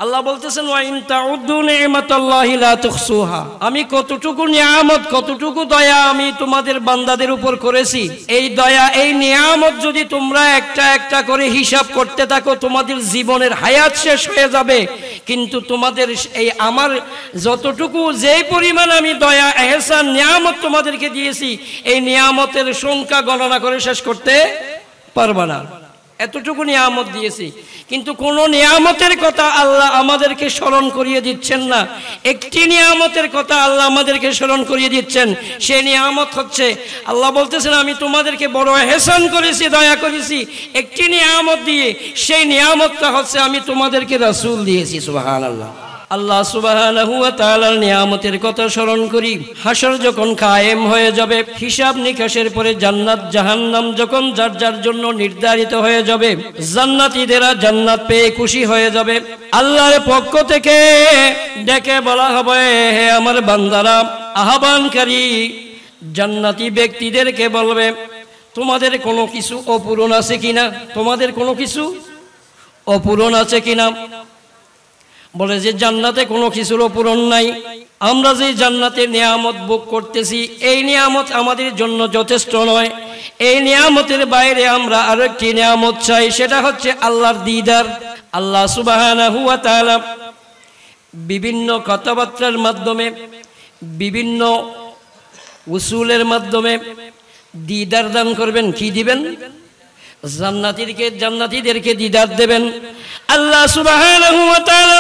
আল্লাহ বলতেছেন ওয়া ইন তাউদ্দু নি'মাতাল্লাহি লা তুহসুহা, আমি কতটুকু নিয়ামত কতটুকু দয়া আমি তোমাদের বান্দাদের উপর করেছি, এই দয়া এই নিয়ামত যদি তোমরা একটা একটা করে হিসাব করতে থাকো তোমাদের জীবনের হায়াত শেষ হয়ে যাবে। কিন্তু তোমাদের এই আমার যতটুকু যেই পরিমাণ আমি দয়া এহসান নিয়ামত তোমাদেরকে দিয়েছি এই নিয়ামতের সংখ্যা গণনা করে শেষ করতে পারবা না, এতটুকু নিয়ামত দিয়েছি। কিন্তু কোন নিয়ামতের কথা আল্লাহ আমাদেরকে স্মরণ করিয়ে দিচ্ছেন না। একটি নিয়ামতের কথা আল্লাহ আমাদেরকে স্মরণ করিয়ে দিচ্ছেন, সেই নিয়ামত হচ্ছে আল্লাহ বলতেছেন আমি তোমাদেরকে বড় ইহসান করেছি, দয়া করেছি একটি নিয়ামত দিয়ে, সেই নিয়ামতটা হচ্ছে আমি তোমাদেরকে রাসূল দিয়েছি। সুবহানাল্লাহ। আল্লাহ সুবহানাহু ওয়া তাআলার নিয়ামতের কথা স্মরণ করি। হাসর যখন কায়েম হয়ে যাবে, হিসাব নিকাশের পরে জান্নাত জাহান্নাম যখন যার যার জন্য নির্ধারিত হয়ে যাবে, জান্নাতীদেরা জান্নাত পেয়ে খুশি হয়ে যাবে। আল্লাহর পক্ষ থেকে ডেকে বলা হবে হে আমার বান্দারা, আহ্বানকারী জান্নাতি ব্যক্তিদেরকে বলবে তোমাদের কোনো কিছু অপূরণ আছে কিনা, তোমাদের কোনো কিছু অপূরণ আছে কিনা। বলে যে জান্নাতে কোনো কিছুর অপূরণ নাই, আমরা যে জান্নাতের নিয়ামত ভোগ করতেছি এই নিয়ামত আমাদের জন্য যথেষ্ট নয়, এই নিয়ামতের বাইরে আমরা আরো একটি নিয়ামত চাই, সেটা হচ্ছে আল্লাহর দিদার। আল্লাহ সুবহানাহু ওয়া তাআলা বিভিন্ন কথাবার্তার মাধ্যমে বিভিন্ন উসুলের মাধ্যমে দিদার দান করবেন। কি দিবেন? জান্নাতীদেরকে দিদার দেবেন। আল্লাহ সুবহানাহু ওয়া তাআলা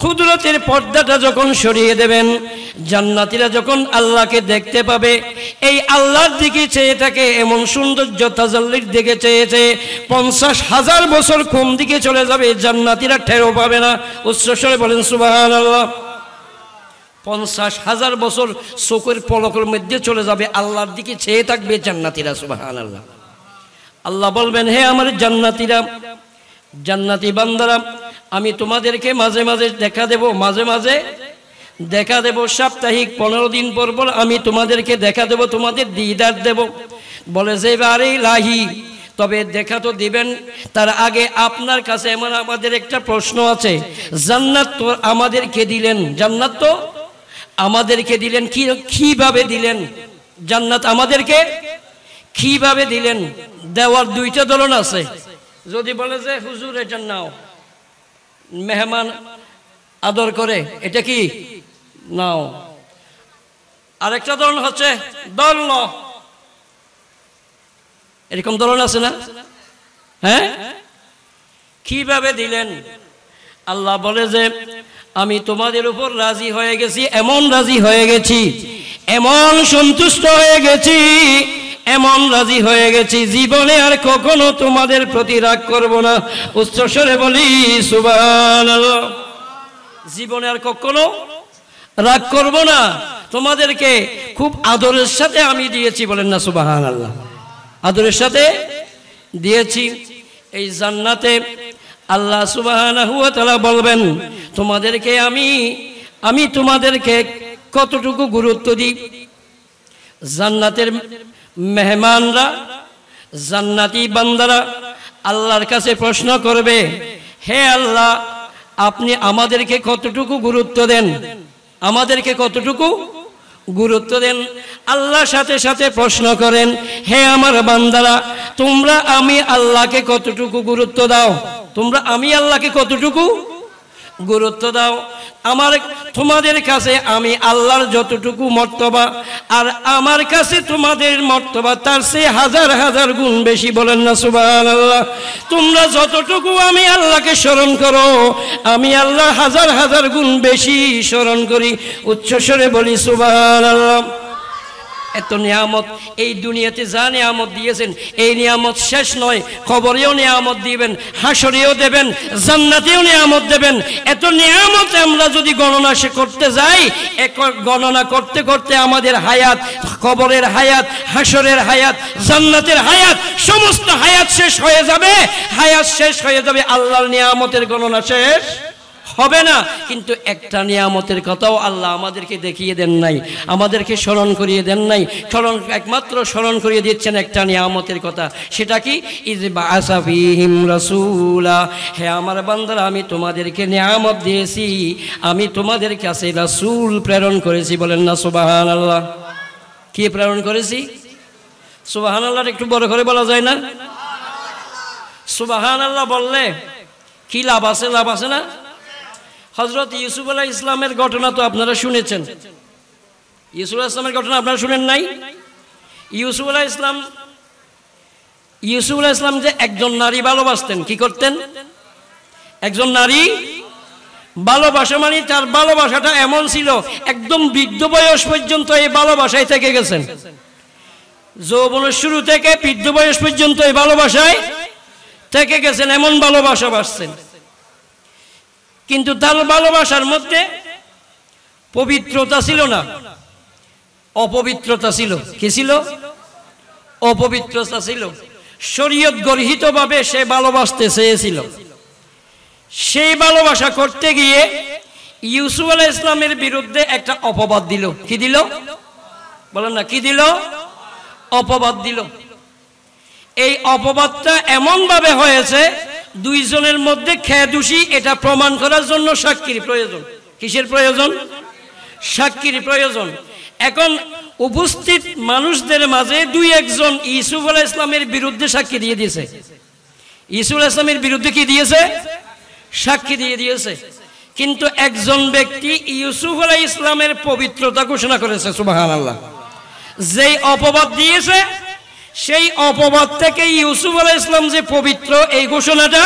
কুদরতের পর্দাটা যখন সরিয়ে দেবেন, জান্নাতীরা যখন আল্লাহকে দেখতে পাবে, এই আল্লাহর দিকে চেয়ে থাকে, এমন সৌন্দর্য তাজাল্লির দিকে চেয়েছে 50,000 বছর কোন দিকে চলে যাবে জান্নাতীরা টেরও পাবে না। উচ্চস্বরে বলেন সুবহানাল্লাহ। 50,000 বছর চোখের পলকের মধ্যে চলে যাবে, আল্লাহর দিকে চেয়ে থাকবে জান্নাতীরা। সুবহানাল্লাহ। আল্লাহ বলবেন হে আমার জান্নাতীরা, জান্নাতি বান্দারা, আমি তোমাদেরকে মাঝে মাঝে দেখা দেব, মাঝে মাঝে দেখা দেব, সাপ্তাহিক 15 দিন পর পর আমি তোমাদেরকে দেখা দেব, তোমাদের দিদার দেব। বলে যে আরে লাহি, তবে দেখা তো দিবেন, তার আগে আপনার কাছে এমন আমাদের একটা প্রশ্ন আছে। জান্নাত তো আমাদেরকে দিলেন, জান্নাত তো আমাদেরকে দিলেন, কিভাবে দিলেন? জান্নাত আমাদেরকে কিভাবে দিলেন? দেওয়ার দুইটা ধরন আছে। যদি বলে যে হুজুর এটা নাও, মেহমান আদর করে, এটা কি নাও। আরেকটা ধরন হচ্ছে দল, এরকম ধরন আছে না? হ্যাঁ, কিভাবে দিলেন? আল্লাহ বলে যে আমি তোমাদের উপর রাজি হয়ে গেছি, এমন রাজি হয়ে গেছি, এমন সন্তুষ্ট হয়ে গেছি, এমন রাজি হয়ে গেছি, জীবনে আর কখনো তোমাদের প্রতি রাগ করব না। উচ্চস্বরে বলি সুবহানাল্লাহ। জীবনে আর কখনো রাগ করব না, তোমাদেরকে খুব আদরের সাথে আমি দিয়েছি। বলেন না সুবহানাল্লাহ। আদরের সাথে দিয়েছি। এই জান্নাতে আল্লাহ সুবহানাহু ওয়া তাআলা বলবেন তোমাদেরকে আমি তোমাদেরকে কতটুকু গুরুত্ব দিই। জান্নাতের মেহমানরা, জান্নাতি বান্দারা আল্লাহর কাছে প্রশ্ন করবে হে আল্লাহ, আপনি আমাদেরকে কতটুকু গুরুত্ব দেন, আমাদেরকে কতটুকু গুরুত্ব দেন। আল্লাহর সাথে সাথে প্রশ্ন করেন হে আমার বান্দারা, তোমরা আমি আল্লাহকে কতটুকু গুরুত্ব দাও, তোমরা আমি আল্লাহকে কতটুকু গুরুত্ব দাও। তোমাদের কাছে আমি আল্লাহর যতটুকু মর্তবা, আর আমার কাছে তোমাদের মর্তবা তার চেয়ে হাজার হাজার গুণ বেশি। বলেন না সুবহানাল্লাহ। তোমরা যতটুকু আমি আল্লাহকে স্মরণ করো, আমি আল্লাহ হাজার হাজার গুণ বেশি স্মরণ করি। উচ্চস্বরে বলি সুবহানাল্লাহ। এত নিয়ামত এই দুনিয়াতে যা নিয়ামত দিয়েছেন, এই নিয়ামত শেষ নয়। কবরেও নিয়ামত দিবেন, হাসরেও দেবেন, জান্নাতেও নিয়ামত দেবেন। এত নিয়ামত আমরা যদি গণনা করতে যাই, গণনা করতে করতে আমাদের হায়াত, কবরের হায়াত, হাসরের হায়াত, জান্নাতের হায়াত, সমস্ত হায়াত শেষ হয়ে যাবে। হায়াত শেষ হয়ে যাবে, আল্লাহর নিয়ামতের গণনা শেষ হবে না। কিন্তু একটা নিয়ামতের কথাও আল্লাহ আমাদেরকে দেখিয়ে দেন নাই, আমাদেরকে স্মরণ করিয়ে দেন নাই। একমাত্র স্মরণ করিয়ে দিচ্ছেন একটা নিয়ামতের কথা। সেটা কি? ইয বাআসা ফীহিম রাসূলা, হে আমার বান্দারা, আমি তোমাদেরকে নিয়ামত দিয়েছি, আমি তোমাদের কাছে রাসূল প্রেরণ করেছি। বলেন না সুবহানাল্লাহ। কি প্রেরণ করেছি? সুবহানাল্লাহ একটু বড় করে বলা যায় না? সুবহানাল্লাহ বললে কি লাভ আছে? লাভ আছে না? হযরত ইউসুফ আলাইহিস ইসলামের ঘটনা তো আপনারা শুনেছেন। ইউসুফ আলাইহিস ইসলামের ঘটনা আপনারা শুনেন নাই? ইউসুফ আলাইহিস ইসলাম যে একজন নারী ভালোবাসতেন। কি করতেন? একজন নারী ভালোবাসা, মানে তার ভালোবাসাটা এমন ছিল একদম বৃদ্ধ বয়স পর্যন্ত এই ভালোবাসায় থেকে গেছেন। যৌবনের শুরু থেকে বৃদ্ধ বয়স পর্যন্ত এই ভালোবাসায় থেকে গেছেন, এমন ভালোবাসা বাসছেন। কিন্তু তার ভালোবাসার মধ্যে পবিত্রতা ছিল না, অপবিত্রতা ছিল। কি ছিল? অপবিত্রতা ছিল। শরীয়ত গর্হিতভাবে সে ভালোবাসতে চেয়েছিল। সেই ভালোবাসা করতে গিয়ে ইউসুফ আলাইহিস ইসলামের বিরুদ্ধে একটা অপবাদ দিল। কি দিল? বলেন না, কি দিল? অপবাদ দিল। এই অপবাদটা এমন ভাবে হয়েছে, দুইজনের মধ্যে খেয়ে দোষী এটা প্রমাণ করার জন্য সাক্ষীর প্রয়োজন। কিসের প্রয়োজন? সাক্ষীর প্রয়োজন। এখন উপস্থিত মানুষদের মাঝে দুই একজন ইউসুফ আলাইহিস ইসলামের বিরুদ্ধে সাক্ষী দিয়ে দিয়েছে। ইউসুফ আলাইহিস ইসলামের বিরুদ্ধে কি দিয়েছে? সাক্ষী দিয়ে দিয়েছে। কিন্তু একজন ব্যক্তি ইউসুফ আলাইহিস ইসলামের পবিত্রতা ঘোষণা করেছে। সুবহানাল্লাহ। যেই অপবাদ দিয়েছে, সেই অপবাদ থেকে ইউসুফ আলাইহিস ইসলাম যে পবিত্র, এই ঘোষণাটা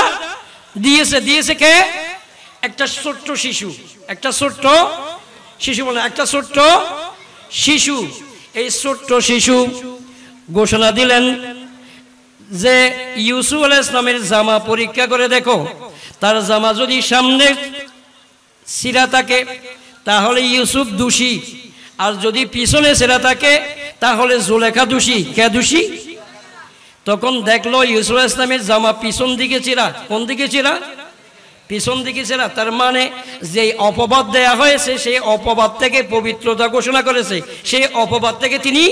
দিয়েছে। দিয়েছে কে? একটা ছোট্ট শিশু। একটা ছোট্ট শিশু, বলে একটা ছোট্ট শিশু। এই ছোট্ট শিশু ঘোষণা দিলেন যে ইউসুফ আলাইহিস ইসলামের জামা পরীক্ষা করে দেখো, তার জামা যদি সামনে ছিঁড়া থাকে তাহলে ইউসুফ দোষী, আর যদি পিছনে ছেঁড়া থাকে তাহলে জুলেখা দোষী। কে দোষী? তখন দেখলো ইউসুফ আলাইহিস ইসলামের জামা পিছন দিকে ছেঁড়া। কোন দিকে ছেঁড়া? পিছন দিকে ছেঁড়া। তার মানে যেই অপবাদ দেয়া হয়েছে, সেই অপবাদ থেকে পবিত্রতা ঘোষণা করেছে, সেই অপবাদ থেকে তিনি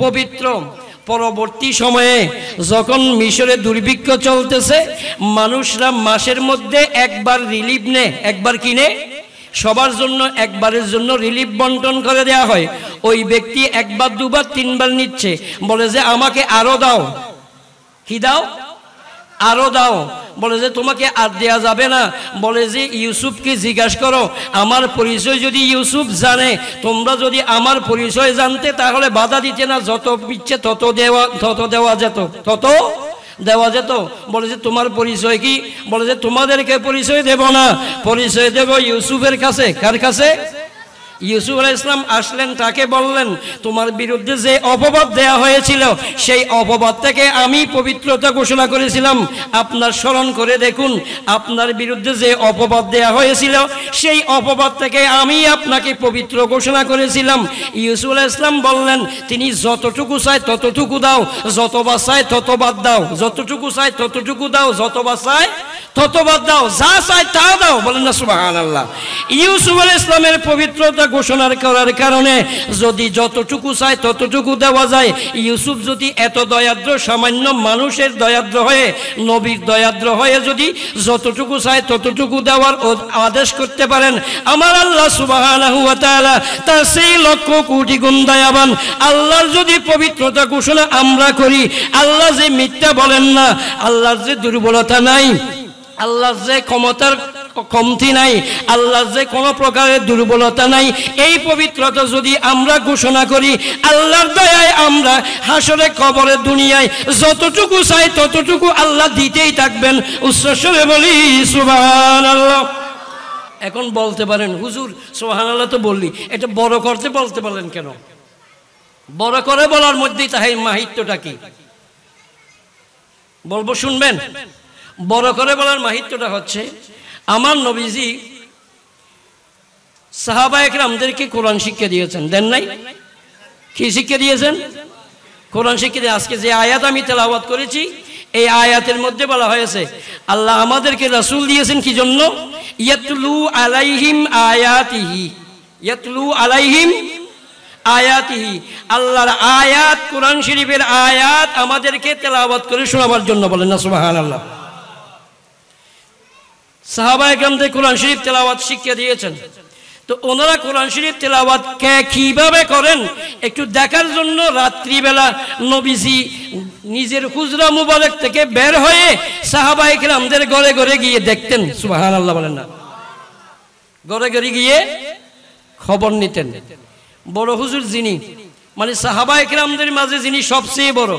পবিত্র। পরবর্তী সময়ে যখন মিশরে দুর্ভিক্ষ চলতেছে, মানুষরা মাসের মধ্যে একবার রিলিফ নেয়। একবার কিনে সবার জন্য একবারের জন্য রিলিফ বন্টন করে দেয়া হয়। ওই ব্যক্তি একবার দুবার তিনবার নিচ্ছে, বলে যে আমাকে আরো দাও। কি দাও? আরো দাও। বলে যে তোমাকে আর দেয়া যাবে না। বলে যে ইউসুফকে জিজ্ঞাসা করো, আমার পরিচয় যদি ইউসুফ জানে, তোমরা যদি আমার পরিচয় জানতে তাহলে বাধা দিতে না, যত ইচ্ছে তত দেওয়া যেত। বলে যে তোমার পরিচয় কি? বলে যে তোমাদেরকে পরিচয় দেব না, পরিচয় দেব ইউসুফের কাছে। কার কাছে? ইউসুফ আলাইহিস সালাম আসলেন, তাকে বললেন তোমার বিরুদ্ধে যে অপবাদ দেয়া হয়েছিল, সেই অপবাদ থেকে আমি পবিত্রতা ঘোষণা করেছিলাম। আপনার স্মরণ করে দেখুন, আপনার বিরুদ্ধে যে অপবাদ দেয়া হয়েছিল, সেই অপবাদ থেকে আমি আপনাকে পবিত্র ঘোষণা করেছিলাম। ইউসুফ আলাইহিস সালাম বললেন, তিনি যতটুকু চায় ততটুকু দাও, যতবার চায় ততবার দাও। যতটুকু চায় ততটুকু দাও, যতবার চায় ততবার দাও, যা চায় তা দাও। বলেন না সুবহানাল্লাহ। ইউসুফ আলাইহিস সালামের পবিত্রতা ঘোষণা করার কারণে যদি যতটুকু চায় ততটুকু দেওয়া যায়, ইউসুফ যদি এত দয়াদ্র, সামান্য মানুষের দয়াদ্র হয়ে, নবীর দয়াদ্র হয়ে যদি যতটুকু চায় ততটুকু দেওয়ার আদেশ করতে পারেন, আমার আল্লাহ সুবহানাহু ওয়া তাআলা তার সেই লক্ষ কোটি গুণ দয়াবান আল্লাহর যদি পবিত্রতা ঘোষণা আমরা করি, আল্লাহ যে মিথ্যা বলেন না, আল্লাহর যে দুর্বলতা নাই, আল্লাহর যে ক্ষমতার কমতি নাই, আল্লাহর যে কোনো প্রকারের দুর্বলতা নাই, এই পবিত্রতা যদি আমরা ঘোষণা করি, আল্লাহর দয়ায় আমরা হাসরে কবরে দুনিয়ায় যতটুকু চাই ততটুকু আল্লাহ দিতেই থাকবেন। উচ্চস্বরে বলি সুবহানাল্লাহ। এখন বলতে পারেন, হুজুর সুবহানাল্লাহ তো বললি, এটা বড় করতে বলতে পারলেন কেন? বড় করে বলার মধ্যেই তাই মাহিত্যটা কি বলবো, শুনবেন? বড় করে বলার মাহিত্যটা হচ্ছে, আমার নবীজি সাহাবায়ে কেরামদেরকে কোরআন শিক্ষা দিয়েছেন, দেন নাই? কি শিক্ষা দিয়েছেন? কোরআন শিক্ষা দিয়ে। আজকে যে আয়াত আমি তেলাওয়াত করেছি, এই আয়াতের মধ্যে বলা হয়েছে আল্লাহ আমাদেরকে রাসূল দিয়েছেন কি জন্য? ইয়াতলু আলাইহিম আয়াতিহি, ইয়াতলু আলাইহিম আয়াতিহি, আল্লাহর আয়াত, কোরআন শরীফের আয়াত আমাদেরকে তেলাওয়াত করে শোনাবার জন্য। বলেন না সুবহানাল্লাহ। সাহাবায়ে কেরামদের কোরআন শরীফ তেলাওয়াত শিখিয়ে দিয়েছেন। তো ওনারা কোরআন শরীফ তেলাওয়াত কিভাবে করেন একটু দেখার জন্য রাত্রিবেলা নবীজি নিজের হুজরা মুবারক থেকে বের হয়ে সাহাবায়ে কেরামদের ঘরে ঘরে গিয়ে দেখতেন। সুবহানাল্লাহ বলেন না। ঘরে ঘরে গিয়ে খবর নিতেন। বড় হুজুর যিনি, মানে সাহাবায়ে কেরামদের মাঝে যিনি সবচেয়ে বড়,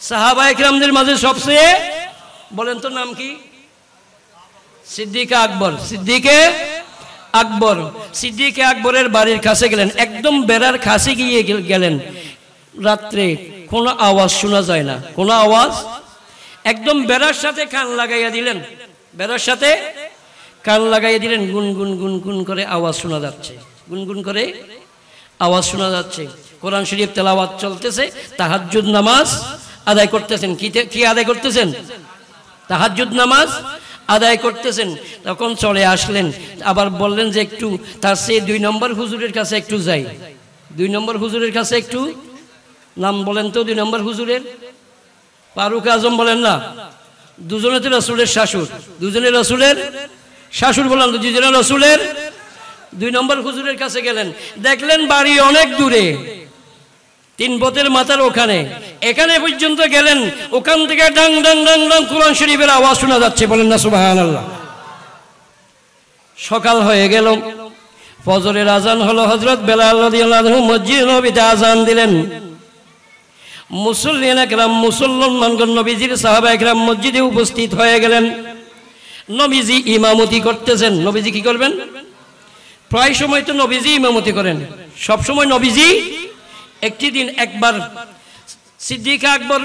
সাহাবায়ে কেরামদের মাঝে সবচেয়ে, বলেন তো নাম কি? সিদ্দিক আকবর। সিদ্দিকে আকবর। সিদ্দিকে আকবরের বাড়ির কাছে গেলেন, একদম বেড়ার কাছে গিয়ে গেলেন। রাত্রে কোনো আওয়াজ শোনা যায় না, কোনো আওয়াজ। একদম বেড়ার সাথে কান লাগাইয়া দিলেন, বেড়ার সাথে কান লাগাইয়া দিলেন। গুনগুন গুনগুন করে আওয়াজ শোনা যাচ্ছে, গুনগুন করে আওয়াজ শোনা যাচ্ছে। কোরআন শরীফ তেলাওয়াত চলতেছে, তাহাজ্জুদ নামাজ আদায় করতেছেন। কি আদায় করতেছেন? তাহাজ্জুদ নামাজ আদায় করতেছেন। তখন চলে আসলেন, আবার বললেন যে একটু তার সে 2 নম্বর হুজুরের কাছে একটু যাই। 2 নম্বর হুজুরের কাছে একটু, নাম বলেন তো 2 নম্বর হুজুরের? ফারুক আজম বলেন না? দুজনে তো রাসূলের শাশুড়, দুজনে রাসূলের শাশুড় বলেন তো, দুজনে রাসূলের। 2 নম্বর হুজুরের কাছে গেলেন, দেখলেন বাড়ি অনেক দূরে, 3 পথের মাথার ওখানে। এখানে পর্যন্ত গেলেন, ওখান থেকে ডাং ডাং ডাং ডাং কোরআন শরীফের আওয়াজ শোনা যাচ্ছে। বলেন না সুবহানাল্লাহ। সকাল হয়ে গেল, ফজরের আজান হলো। হযরত বেলাল রাদিয়াল্লাহু আনহু মসজিদ নববীতে আজান দিলেন। মুসল্লিনা কেরাম, মুসলমানগণ, নবীজির সাহাবায়ে কেরাম মসজিদে উপস্থিত হয়ে গেলেন। নবীজি ইমামতি করতেছেন। নবীজি কি করবেন? প্রায় সময় তো নবীজি ইমামতি করেন, সব সময় নবীজি। একটি দিন একবার সিদ্দিক আকবর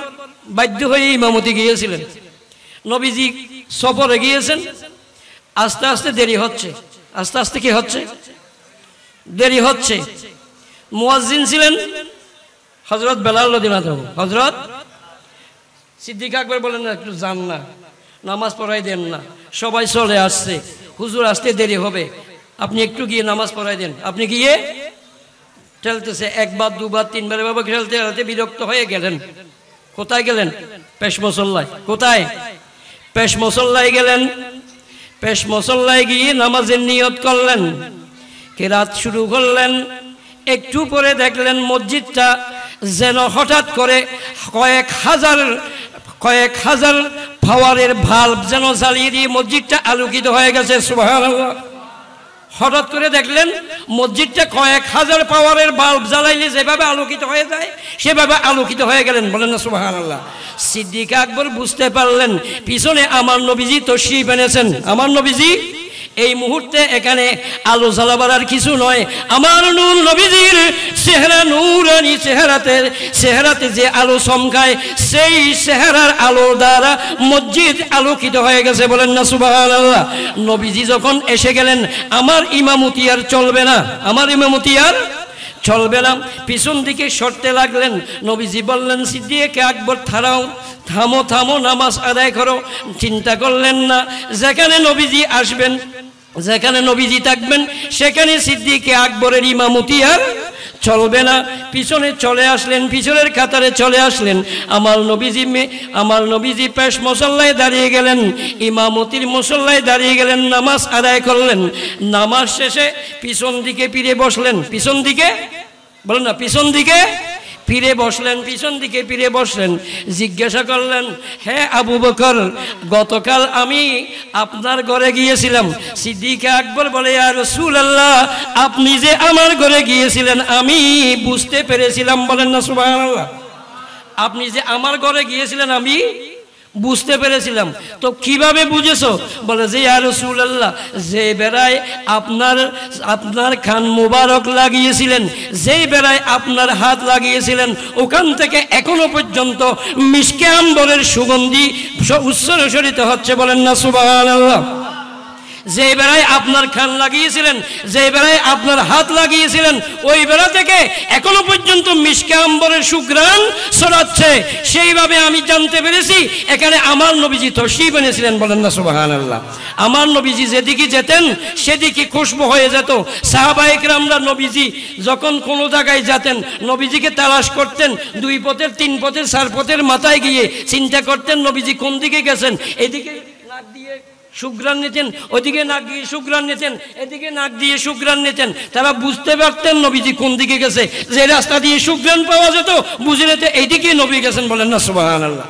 বাধ্য হয়ে ইমামতি গিয়েছিলেন। নবীজি সফরে গিয়েছেন, আস্তে আস্তে দেরি হচ্ছে, আস্তে আস্তে কি হচ্ছে? দেরি হচ্ছে। মুয়াজ্জিন ছিলেন হযরত বেলাল রাদিয়াল্লাহু আনহু। হযরত সিদ্দিক আকবর বলেন না একটু যান না, নামাজ পড়াই দেন না, সবাই চলে আসছে, হুজুর আসতে দেরি হবে, আপনি একটু গিয়ে নামাজ পড়াই দেন। আপনি গিয়ে ঠেলতেছে, 1 বার 2 বার 3 বার এভাবে খেলতে খেলতে বিরক্ত হয়ে গেলেন। কোথায় গেলেন? পেশ মুসল্লায়। কোথায়? পেশ মুসল্লায় গেলেন। পেশ মুসল্লায় গিয়ে নামাজের নিয়ত করলেন, কিরাত শুরু করলেন। একটু পরে দেখলেন মসজিদটা যেন হঠাৎ করে কয়েক হাজার পাওয়ারের ভাল্ব যেন জ্বালিয়ে দিয়ে মসজিদটা আলোকিত হয়ে গেছে। সুবহানাল্লাহ। হঠাৎ করে দেখলেন মসজিদটা কয়েক হাজার পাওয়ারের বাল্ব জ্বালাইলে যেভাবে আলোকিত হয়ে যায় সেভাবে আলোকিত হয়ে গেলেন। বলেন না সুবহানাল্লাহ। সিদ্দিক আকবর বুঝতে পারলেন পিছনে আমার নবীজি তশরিফ এনেছেন। আমার নবীজি এই মুহূর্তে এখানে আলো জ্বালাবার আর কিছু নয়, আমার নূর নবীজির চেহারা, নূরানি চেহারাতে যে আলো চমকায় সেই চেহারার আলো দ্বারা মসজিদ আলোকিত হয়ে গেছে। বলেন না সুবহানাল্লাহ। নবীজি যখন এসে গেলেন, আমার ইমামতি আর চলবে না, আমার ইমামতি আর চলবে না, পিছন দিকে সরতে লাগলেন। নবীজি বললেন সিদ্দিক আকবর থামাও, থামো থামো, নামাজ আদায় করো। চিন্তা করলেন না, যেখানে নবীজি আসবেন, যেখানে নবীজি থাকবেন সেখানে সিদ্দিক আকবরের ইমামতি আর চলবে না। পিছনে চলে আসলেন, পিছনের কাতারে চলে আসলেন। আমার নবীজি পেশ মুসল্লায় দাঁড়িয়ে গেলেন, ইমামতির মুসল্লায় দাঁড়িয়ে গেলেন, নামাজ আদায় করলেন। নামাজ শেষে পিছন দিকে ফিরে বসলেন। পিছন দিকে বলেন না, পিছন দিকে ফিরে বসলেন, পিছন দিকে ফিরে বসলেন। জিজ্ঞাসা করলেন, হে আবু বকর, গতকাল আমি আপনার ঘরে গিয়েছিলাম। সিদ্দিক আকবর বলে, ইয়া রাসূলুল্লাহ, আপনি যে আমার ঘরে গিয়েছিলেন আমি বুঝতে পেরেছিলাম। বলেন না সুবহানাল্লাহ। আপনি যে আমার ঘরে গিয়েছিলেন আমি বুঝতে পেরেছিলাম। তো কিভাবে বুঝেছো? বলে যে ইয়া রাসূলুল্লাহ, যে বেড়ায় আপনার কান মুবারক লাগিয়েছিলেন, যেই বেড়ায় আপনার হাত লাগিয়েছিলেন, ওখান থেকে এখনো পর্যন্ত মিশকে আম্বরের সুগন্ধি উচ্ছ্বসরিত হচ্ছে। বলেন না সুবহানাল্লাহ। যে বেলায় আপনার কান লাগিয়েছিলেন, যে বেলায় আপনার হাত লাগিয়েছিলেন, ওই বেলা থেকে এখনো পর্যন্ত মিশকে আম্বরের সুঘ্রাণ ছড়াচ্ছে। সেইভাবে আমি জানতে পেরেছি এখানে আমার নবীজি তশরিফ এনেছিলেন। বলেন না সুবহানাল্লাহ। আমার নবীজি যেদিকে যেতেন সেদিকে খুশবু হয়ে যেত। সাহাবায়ে কেরামরা নবীজি যখন কোনো জায়গায় যেতেন নবীজিকে তালাশ করতেন, 2 পথের 3 পথের 4 পথের মাথায় গিয়ে চিন্তা করতেন নবীজি কোন দিকে গেছেন। এদিকে নাক দিয়ে সুঘ্রাণ নিতেন, ওইদিকে নাক দিয়ে সুঘ্রাণ নিতেন, এদিকে নাক দিয়ে সুঘ্রাণ নিতেন। তারা বুঝতে পারতেন নবীজি কোন দিকে গেছে। যে রাস্তা দিয়ে সুঘ্রাণ পাওয়া যেত বুঝে নিতে এইদিকে নবী গেছেন। বলেন না সুবহানাল্লাহ।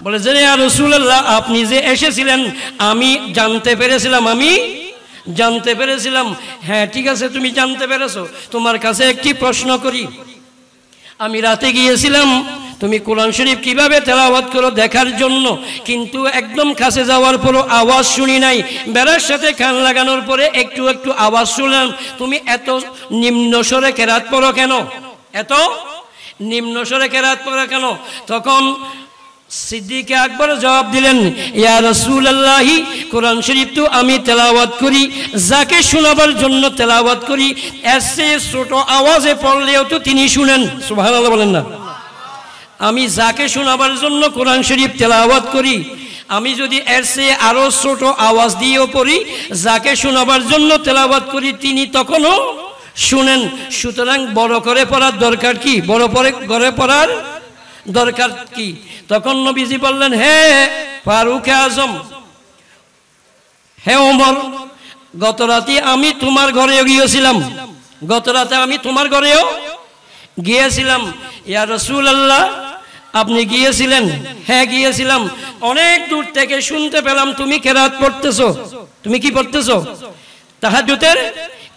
বলে যে ইয়া রাসূলুল্লাহ আপনি যে এসেছিলেন আমি জানতে পেরেছিলাম। হ্যাঁ ঠিক আছে, তুমি জানতে পেরেছো। তোমার কাছে একটি প্রশ্ন করি। আমি রাতে গিয়েছিলাম তুমি কোরআন শরীফ কিভাবে তেলাওয়াত করো দেখার জন্য, কিন্তু একদম কাছে যাওয়ার পরও আওয়াজ শুনি নাই। বেড়ার সাথে কান লাগানোর পরে একটু একটু আওয়াজ শুনলাম। তুমি এত নিম্ন স্বরে কেরাত পড়ো কেন? এত নিম্ন স্বরে কেরাত পড়ো কেন? তখন সিদ্দিক আকবর জবাব দিলেন, ইয়া রাসূলুল্লাহ কোরআন শরীফ তো আমি তেলাওয়াত করি, যাকে শোনাবার জন্য তেলাওয়াত করি, এর চেয়ে ছোট আওয়াজে পড়লেও তো তিনি শুনেন। সুবহানাল্লাহ বলেন না। আমি যাকে শোনাবার জন্য কোরআন শরীফ তেলাওয়াত করি, আমি যদি এর চেয়ে আরো ছোট আওয়াজ দিয়েও পড়ি, যাকে শোনাবার জন্য তেলাওয়াত করি তিনি তখনও শুনেন। সুতরাং বড় করে পড়ার দরকার কি? বড় করে পড়ার দরকার কি? তখন নবীজি বললেন, হে ফারুক আজম, হে ওমর, গত রাতে আমি তোমার ঘরেও গিয়েছিলাম। ইয়া রাসূলুল্লাহ আপনি গিয়েছিলেন? হ্যাঁ গিয়েছিলাম। অনেক দূর থেকে শুনতে পেলাম তুমি কেরাত পড়তেছো। তুমি কি পড়তেছো? তাহাজ্জুদের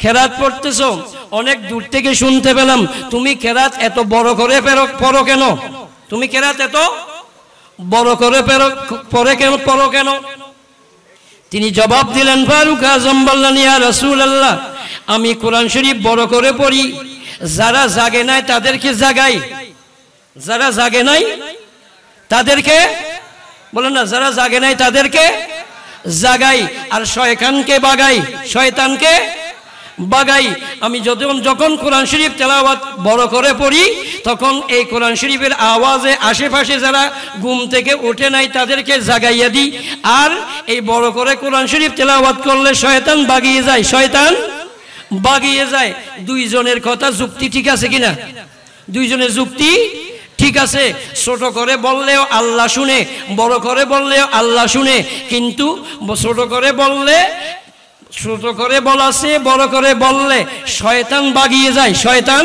কেরাত পড়তেছো। অনেক দূর থেকে শুনতে পেলাম তুমি কেরাত এত বড় করে পড়ো কেন? তুমি কেরাত এত বড় করে পড়ো কেন? তিনি জবাব দিলেন, ফারুক আজম বললেন, ইয়া রাসূলুল্লাহ আমি কোরআন শরীফ বড় করে পড়ি, যারা জাগে নাই তাদেরকে জাগাই। যারা জাগে নাই তাদেরকে বলেন না, যারা জাগে নাই তাদেরকে জাগাই, আর শয়তানকে বাগাই। আমি যখন কোরআন শরীফ তেলাওয়াত বড় করে পড়ি তখন এই কোরআন শরীফের আওয়াজে আশেপাশে যারা ঘুম থেকে ওঠে নাই তাদেরকে জাগাইয়া দিই। আর এই বড় করে কোরআন শরীফ তেলাওয়াত করলে শয়তান বাগিয়ে যায়। দুইজনের কথা যুক্তি ঠিক আছে কিনা? দুইজনের যুক্তি ঠিক আছে। ছোট করে বললেও আল্লাহ শুনে, বড় করে বললেও আল্লাহ শুনে। কিন্তু ছোট করে বলাছে, বড় করে বললে শয়তান বাগিয়ে যায়। শয়তান,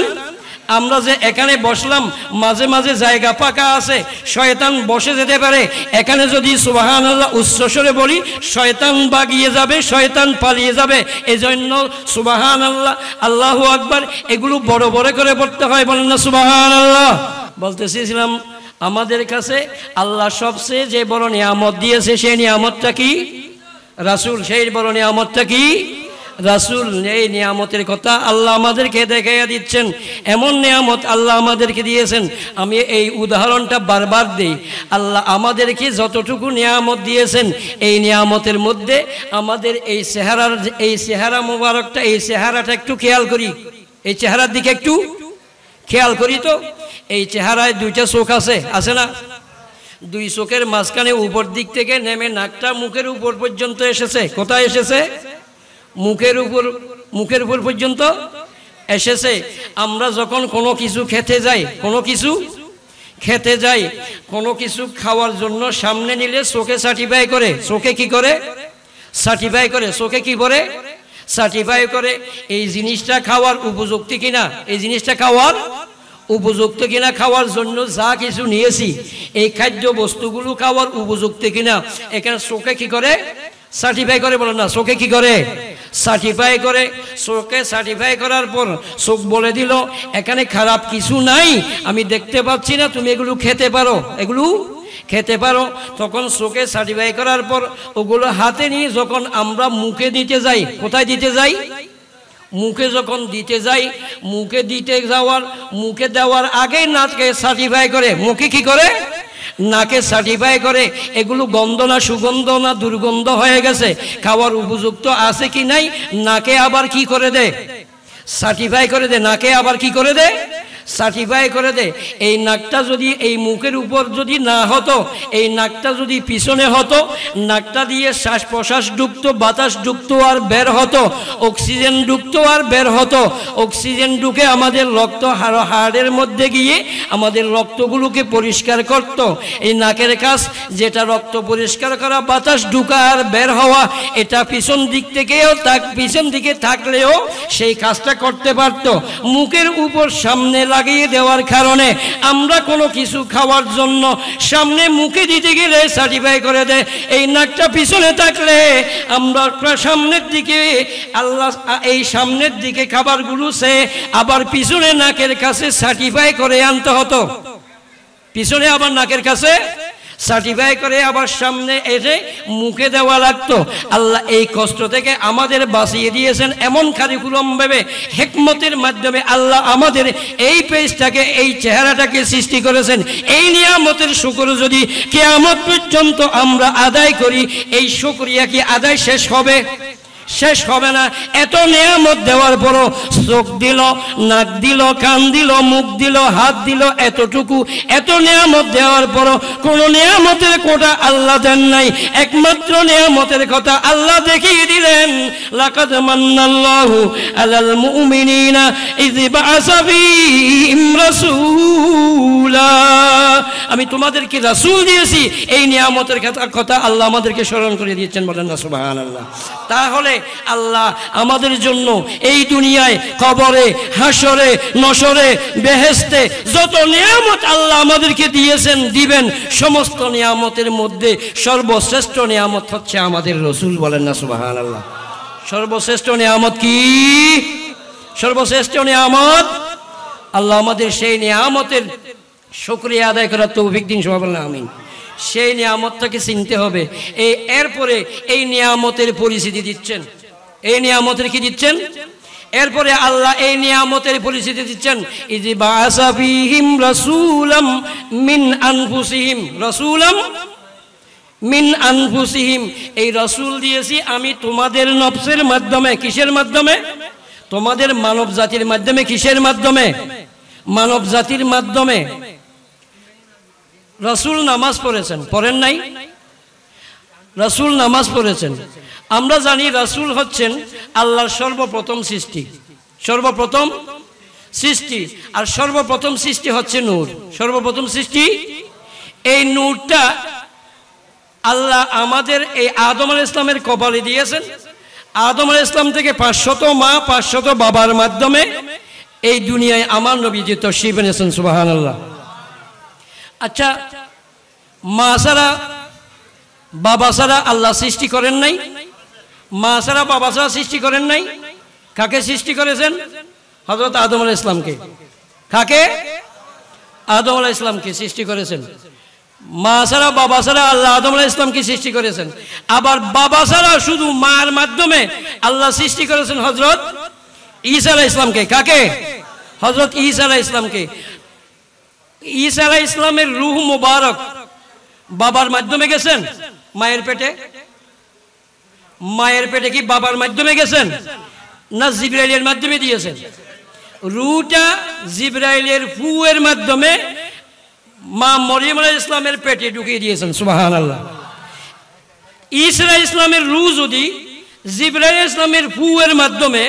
আমরা যে এখানে বসলাম মাঝে মাঝে জায়গা ফাঁকা আছে, শয়তান বসে যেতে পারে। এখানে যদি সুবহানাল্লাহ উচ্চস্বরে বলি শয়তান বাগিয়ে যাবে, শয়তান পালিয়ে যাবে। এজন্য সুবহানাল্লাহ, আল্লাহু আকবার এগুলো বড় বড় করে পড়তে হয়। বলেন না সুবহানাল্লাহ। বলতেছিলাম আমাদের কাছে আল্লাহ সবচেয়ে যে বড় নিয়ামত দিয়েছে সেই নিয়ামতটা কি? রাসূল। সেই বড় নিয়ামতটা কি? রাসূল। এই নিয়ামতের কথা আল্লাহ আমাদেরকে দেখাইয়া দিচ্ছেন। এমন নিয়ামত আল্লাহ আমাদেরকে দিয়েছেন। আমি এই উদাহরণটা বারবার দিই। আল্লাহ আমাদেরকে যতটুকু নিয়ামত দিয়েছেন এই নিয়ামতের মধ্যে আমাদের এই চেহারা মোবারকটা, এই চেহারাটা একটু খেয়াল করি। এই চেহারার দিকে একটু খেয়াল করি তো। এই চেহারায় 2টা চোখ আছে না? 2 চোখের মাঝখানে উপর দিক থেকে নেমে নাকটা মুখের উপর পর্যন্ত এসেছে। কোথায় এসেছে? মুখের উপর পর্যন্ত এসেছে। আমরা যখন কোনো কিছু খেতে যাই, কোনো কিছু খাওয়ার জন্য সামনে নিলে চোখে সার্টিফাই করে। চোখে কি করে? সার্টিফাই করে। চোখে কি করে? সার্টিফাই করে এই জিনিসটা খাওয়ার উপযুক্ত কিনা, এই জিনিসটা খাওয়ার উপযুক্ত কিনা, খাওয়ার জন্য যা কিছু নিয়েছি এই খাদ্য বস্তুগুলো খাওয়ার উপযুক্ত কিনা, এখানে চোখে কি করে? সার্টিফাই করে। বলেন না, চোখে কি করে? সার্টিফাই করে। চোখে সার্টিফাই করার পর চোখ বলে দিল এখানে খারাপ কিছু নাই, আমি দেখতে পাচ্ছি না, তুমি এগুলো খেতে পারো। তখন চোখে সার্টিফাই করার পর ওগুলো হাতে নিয়ে যখন আমরা মুখে দিতে যাই, কোথায় দিতে যাই? মুখে যখন দিতে যাই, মুখে দেওয়ার আগেই নাকে সার্টিফাই করে। মুখে কি করে? নাকে সার্টিফাই করে এগুলো গন্ধ না সুগন্ধ না দুর্গন্ধ হয়ে গেছে, খাওয়ার উপযুক্ত আছে কি নাই, নাকে আবার কি করে দে, সার্টিফাই করে দে, নাকে আবার কি করে দে, সার্টিফাই করে দে। এই নাকটা যদি এই মুখের উপর যদি না হতো, এই নাকটা যদি পিছনে হতো, নাকটা দিয়ে শ্বাস প্রশ্বাস ঢুকত, বাতাস ঢুকত আর বের হতো, অক্সিজেন ঢুকত আর বের হতো, অক্সিজেন ঢুকে আমাদের রক্ত হাড়ের মধ্যে গিয়ে আমাদের রক্তগুলোকে পরিষ্কার করত। এই নাকের কাজ যেটা রক্ত পরিষ্কার করা, বাতাস ঢুকা আর বের হওয়া, এটা পিছন দিক থেকেও পিছন দিকে থাকলেও সেই কাজটা করতে পারত। মুখের উপর সামনে লাগিয়ে দেওয়ার কারণে আমরা কোনো কিছু খাওয়ার জন্য সামনে মুখে দিতে গেলে সার্টিফাই করে দেয়। এই নাকটা পিছনে থাকলে আমরা সামনের দিকে আল্লাহ এই সামনের দিকে খাবারগুলো সে আবার পিছনে নাকের কাছে সার্টিফাই করে আনতে হতো, পিছনে আবার নাকের কাছে সার্টিফাই করে আবার সামনে এসে মুখে দেওয়া লাগতো। আল্লাহ এই কষ্ট থেকে আমাদের বাঁচিয়ে দিয়েছেন এমন কারিকুলাম ভাবে, হিকমতের মাধ্যমে আল্লাহ আমাদের এই পেজটাকে, এই চেহারাটাকে সৃষ্টি করেছেন। এই নিয়ামতের শুকর যদি কিয়ামত পর্যন্ত আমরা আদায় করি, এই শুকরিয়া কি আদায় শেষ হবে? শেষ হবে না। এত নিয়ামত দেওয়ার পরও চোখ দিল, নাক দিল, কান দিল, মুখ দিল, হাত দিল, এতটুকু এত নিয়ামত দেওয়ার পরও কোন নিয়ামতের কোটা আল্লাহ দেন নাই। একমাত্র নিয়ামতের কথা আল্লাহ দেখিয়ে দিলেন, লাকাদ মান্নাল্লাহু আলাল মুমিনিনা ইয বাআসা ফীহিম রাসূলা। আমি তোমাদেরকে রাসূল দিয়েছি, এই নিয়ামতের কথা আল্লাহ আমাদেরকে স্মরণ করে দিয়েছেন, বলেন না সুবহানাল্লাহ। তাহলে আল্লাহ আমাদের জন্য এই দুনিয়ায়, কবরে, হাসরে, নসরে, বেহেশতে যত নিয়ামত আল্লাহ আমাদেরকে দিয়েছেন, দিবেন, সমস্ত নিয়ামতের মধ্যে সর্বশ্রেষ্ঠ নিয়ামত হচ্ছে আমাদের রাসূল, বলেন না সুবহানাল্লাহ। সর্বশ্রেষ্ঠ নিয়ামত কি? সর্বশ্রেষ্ঠ নিয়ামত আল্লাহ আমাদের সেই নিয়ামতের শুকরিয়া আদায় করার তৌফিক দিন, সবাই বলেন আমিন। সেই নিয়ামতটাকে চিনতে হবে। এরপরে এই নিয়ামতের পরিচিতি দিচ্ছেন, এই নিয়ামতের কি দিচ্ছেন? এরপরে আল্লাহ এই নিয়ামতের পরিচিতি দিচ্ছেন, ইয বাআসা ফীহিম রাসূলাম মিন আনফুসিহিম, রাসূলাম মিন আনফুসিহিম। এই রাসূল দিয়েছি আমি তোমাদের নফসের মাধ্যমে। কিসের মাধ্যমে? তোমাদের মানব জাতির মাধ্যমে। কিসের মাধ্যমে? মানব জাতির মাধ্যমে। রাসূল নামাজ পড়েছেন, পড়েন নাই? রাসূল নামাজ পড়েছেন। আমরা জানি রাসূল হচ্ছেন আল্লাহর সর্বপ্রথম সৃষ্টি, সর্বপ্রথম সৃষ্টি। আর সর্বপ্রথম সৃষ্টি হচ্ছে নূর, সর্বপ্রথম সৃষ্টি। এই নূরটা আল্লাহ আমাদের এই আদম আলাইহিস সালামের কপালে দিয়েছেন। আদম আলাইহিস সালাম থেকে 500 মা 500 বাবার মাধ্যমে এই দুনিয়ায় আমার নবীজি তশরীফ এনেছেন, সুবহানাল্লাহ। আচ্ছা, মা ছাড়া বাবা ছাড়া আল্লাহ সৃষ্টি করেন নাই? মা ছাড়া বাবা ছাড়া সৃষ্টি করেন নাই? কাকে সৃষ্টি করেছেন? হযরত আদম আলাইহিস সালামকে। কাকে? আদম আলাইহিস সালামকে সৃষ্টি করেছেন। মা ছাড়া বাবা ছাড়া আল্লাহ আদম আলাইহিস সালামকে সৃষ্টি করেছেন। আবার বাবা ছাড়া শুধু মার মাধ্যমে আল্লাহ সৃষ্টি করেছেন হযরত ঈসা আলাইহিস সালামকে। কাকে? হযরত ঈসা আলাইহিস সালামকে। ঈসা আলাইহিস সালামের রূহ মুবারক বাবার মাধ্যমে গেছেন মায়ের পেটে? মায়ের পেটে কি বাবার মাধ্যমে গেছেন না জিবরাইলের মাধ্যমে দিয়েছেন? রূহটা জিবরাইলের ফুয়ের মাধ্যমে মা মরিয়ম আলাইহিস সালামের পেটে ঢুকিয়ে দিয়েছেন, সুবহানাল্লাহ। ঈসা আলাইহিস সালামের রূহ যদি জিবরাইল আলাইহিস সালামের ফুয়ের মাধ্যমে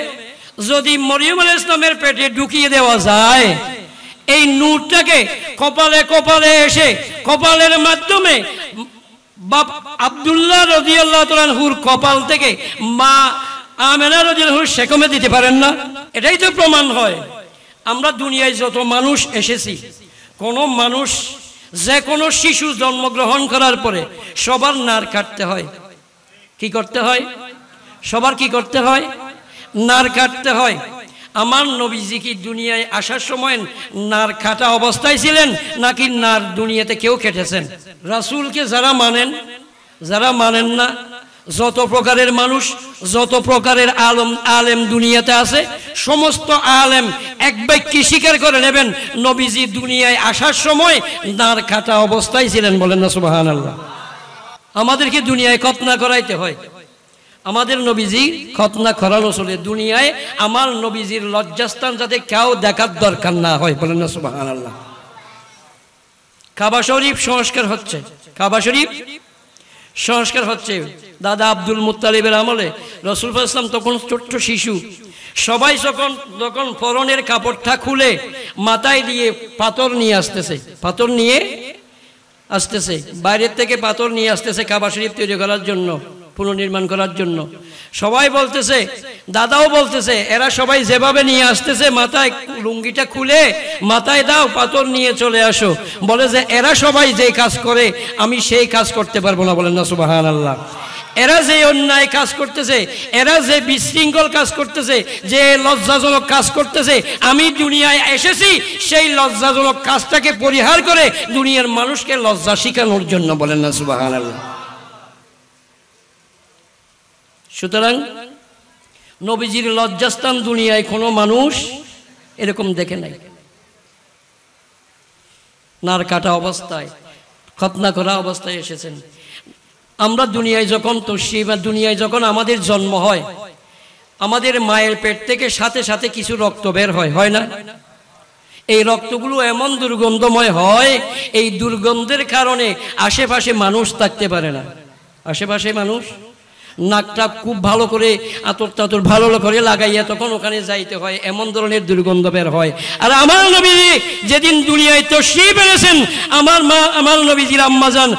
যদি মরিয়ম আলাইহিস সালামের পেটে ঢুকিয়ে দেওয়া যায়, এই নূরটাকে কপালে কপালে এসে কপালের মাধ্যমে বাপ আব্দুল্লাহ রাদিয়াল্লাহু তাআলা আনহুর কপাল থেকে মা আমেনা রাদিয়াল্লাহু আনহু সেকমে দিতে পারেন না? এটাই তো প্রমাণ হয়। আমরা দুনিয়ায় যত মানুষ এসেছি, কোন মানুষ, যে কোনো শিশু জন্মগ্রহণ করার পরে সবার নার কাটতে হয়। কি করতে হয়? সবার কি করতে হয়? নার কাটতে হয়। আমার নবীজি কি দুনিয়ায় আসার সময় নার কাটা অবস্থায় ছিলেন, নাকি নার দুনিয়াতে কেউ কেটেছেন? রাসূলকে যারা মানেন, যারা মানেন না, যত প্রকারের মানুষ, যত প্রকারের আলেম দুনিয়াতে আছে, সমস্ত আলেম এক বাক্যে স্বীকার করে নেবেন নবীজি দুনিয়ায় আসার সময় দাঁড় কাটা অবস্থায় ছিলেন। বলেন না সুবহানাল্লাহ। আমাদেরকে দুনিয়ায় খতনা করাইতে হয়, আমাদের নবীজি খতনা করানো চলে। দুনিয়ায় আমার নবীজির লজ্জাস্থান যাতে কেউ দেখার দরকার না হয়। বলেন না সুবহানাল্লাহ। কাবা শরীফ সংস্কার হচ্ছে, কাবা শরীফ সংস্কার হচ্ছে। দাদা আব্দুল মুত্তালিবের আমলে রাসূল সাল্লাল্লাহু আলাইহি ওয়াসাল্লাম তখন ছোট্ট শিশু, সবাই যখন পরনের কাপড়টা খুলে মাথায় দিয়ে পাথর নিয়ে আসতেছে, পাথর নিয়ে আসতেছে, বাইরের থেকে পাথর নিয়ে আসতেছে কাবা শরীফ তৈরি করার জন্য, পুনর্নির্মাণ করার জন্য। সবাই বলতেছে, দাদাও বলতেছে, এরা সবাই যেভাবে নিয়ে আসতেছে মাথায় লুঙ্গিটা খুলে মাথায় দাও, পাথর নিয়ে চলে আসো। বলে যে এরা সবাই যে কাজ করে আমি সেই কাজ করতে পারবো না। বলেন না সুবহানাল্লাহ। এরা যে অন্যায় কাজ করতেছে, এরা যে বিশৃঙ্খল কাজ করতেছে, যে লজ্জাজনক কাজ করতেছে, আমি দুনিয়ায় এসেছি সেই লজ্জাজনক কাজটাকে পরিহার করে দুনিয়ার মানুষকে লজ্জা শিখানোর জন্য। বলেন না সুবহানাল্লাহ। সুতরাং নবীজির লজ্জাস্থান দুনিয়ায় কোনো মানুষ এরকম দেখে নাই। নার কাটা অবস্থায়, খতনা করা অবস্থায় এসেছেন। আমরা দুনিয়ায় যখন তশরিফ, দুনিয়ায় যখন আমাদের জন্ম হয়, আমাদের মায়ের পেট থেকে সাথে সাথে কিছু রক্ত বের হয়, হয় না? এই রক্তগুলো এমন দুর্গন্ধময় হয়, এই দুর্গন্ধের কারণে আশেপাশে মানুষ থাকতে পারে না। আশেপাশে মানুষ নাকটা খুব ভালো করে আতর টাতর ভালো করে লাগাইয়া তখন ওখানে যাইতে হয়, এমন ধরনের দুর্গন্ধ বের হয়। আর আমার নবী যেদিন দুনিয়ায় তশরিফ এনেছেন, আমার নবীজির আম্মাজান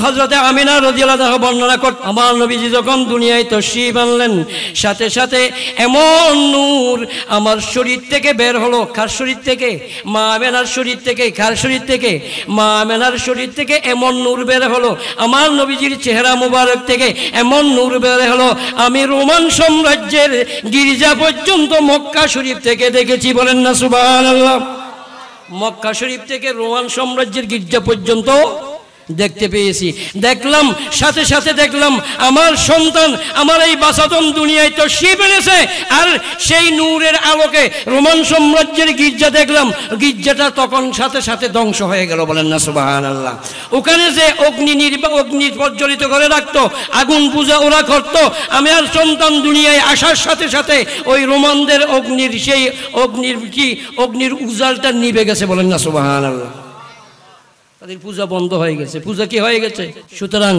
হযরতে আমিনা রাদিয়াল্লাহু আনহা বর্ণনা করেন, আমার নবীজি যখন দুনিয়ায় তশরিফ আনলেন সাথে সাথে এমন নূর আমার শরীর থেকে বের হলো। কার শরীর থেকে? মা আমিনার শরীর থেকে। কার শরীর থেকে? মা আমিনার শরীর থেকে এমন নূর বের হলো। আমার নবীজির চেহারা মুবারক থেকে এমন নূর বের হলো, আমি রোমান সাম্রাজ্যের গির্জা পর্যন্ত মক্কা শরীফ থেকে দেখেছি। বলেন না সুবহানাল্লাহ। মক্কা শরীফ থেকে রোমান সাম্রাজ্যের গির্জা পর্যন্ত দেখতে পেয়েছি। দেখলাম, সাথে সাথে দেখলাম আমার সন্তান, আমার এই বাসাতন দুনিয়ায় তশরিফ এনেছে। আর সেই নূরের আলোকে রোমান সাম্রাজ্যের গির্জা দেখলাম, গির্জাটা তখন সাথে সাথে ধ্বংস হয়ে গেল। বলেন না সুবহানাল্লাহ। ওখানে যে অগ্নি প্রজ্বলিত করে রাখতো, আগুন পূজা ওরা করতো, আমার সন্তান দুনিয়ায় আসার সাথে সাথে ওই রোমানদের অগ্নির উজালটা নিভে গেছে। বলেন না সুবহানাল্লাহ। তাদের পূজা বন্ধ হয়ে গেছে। পূজা কি হয়ে গেছে? সুতরাং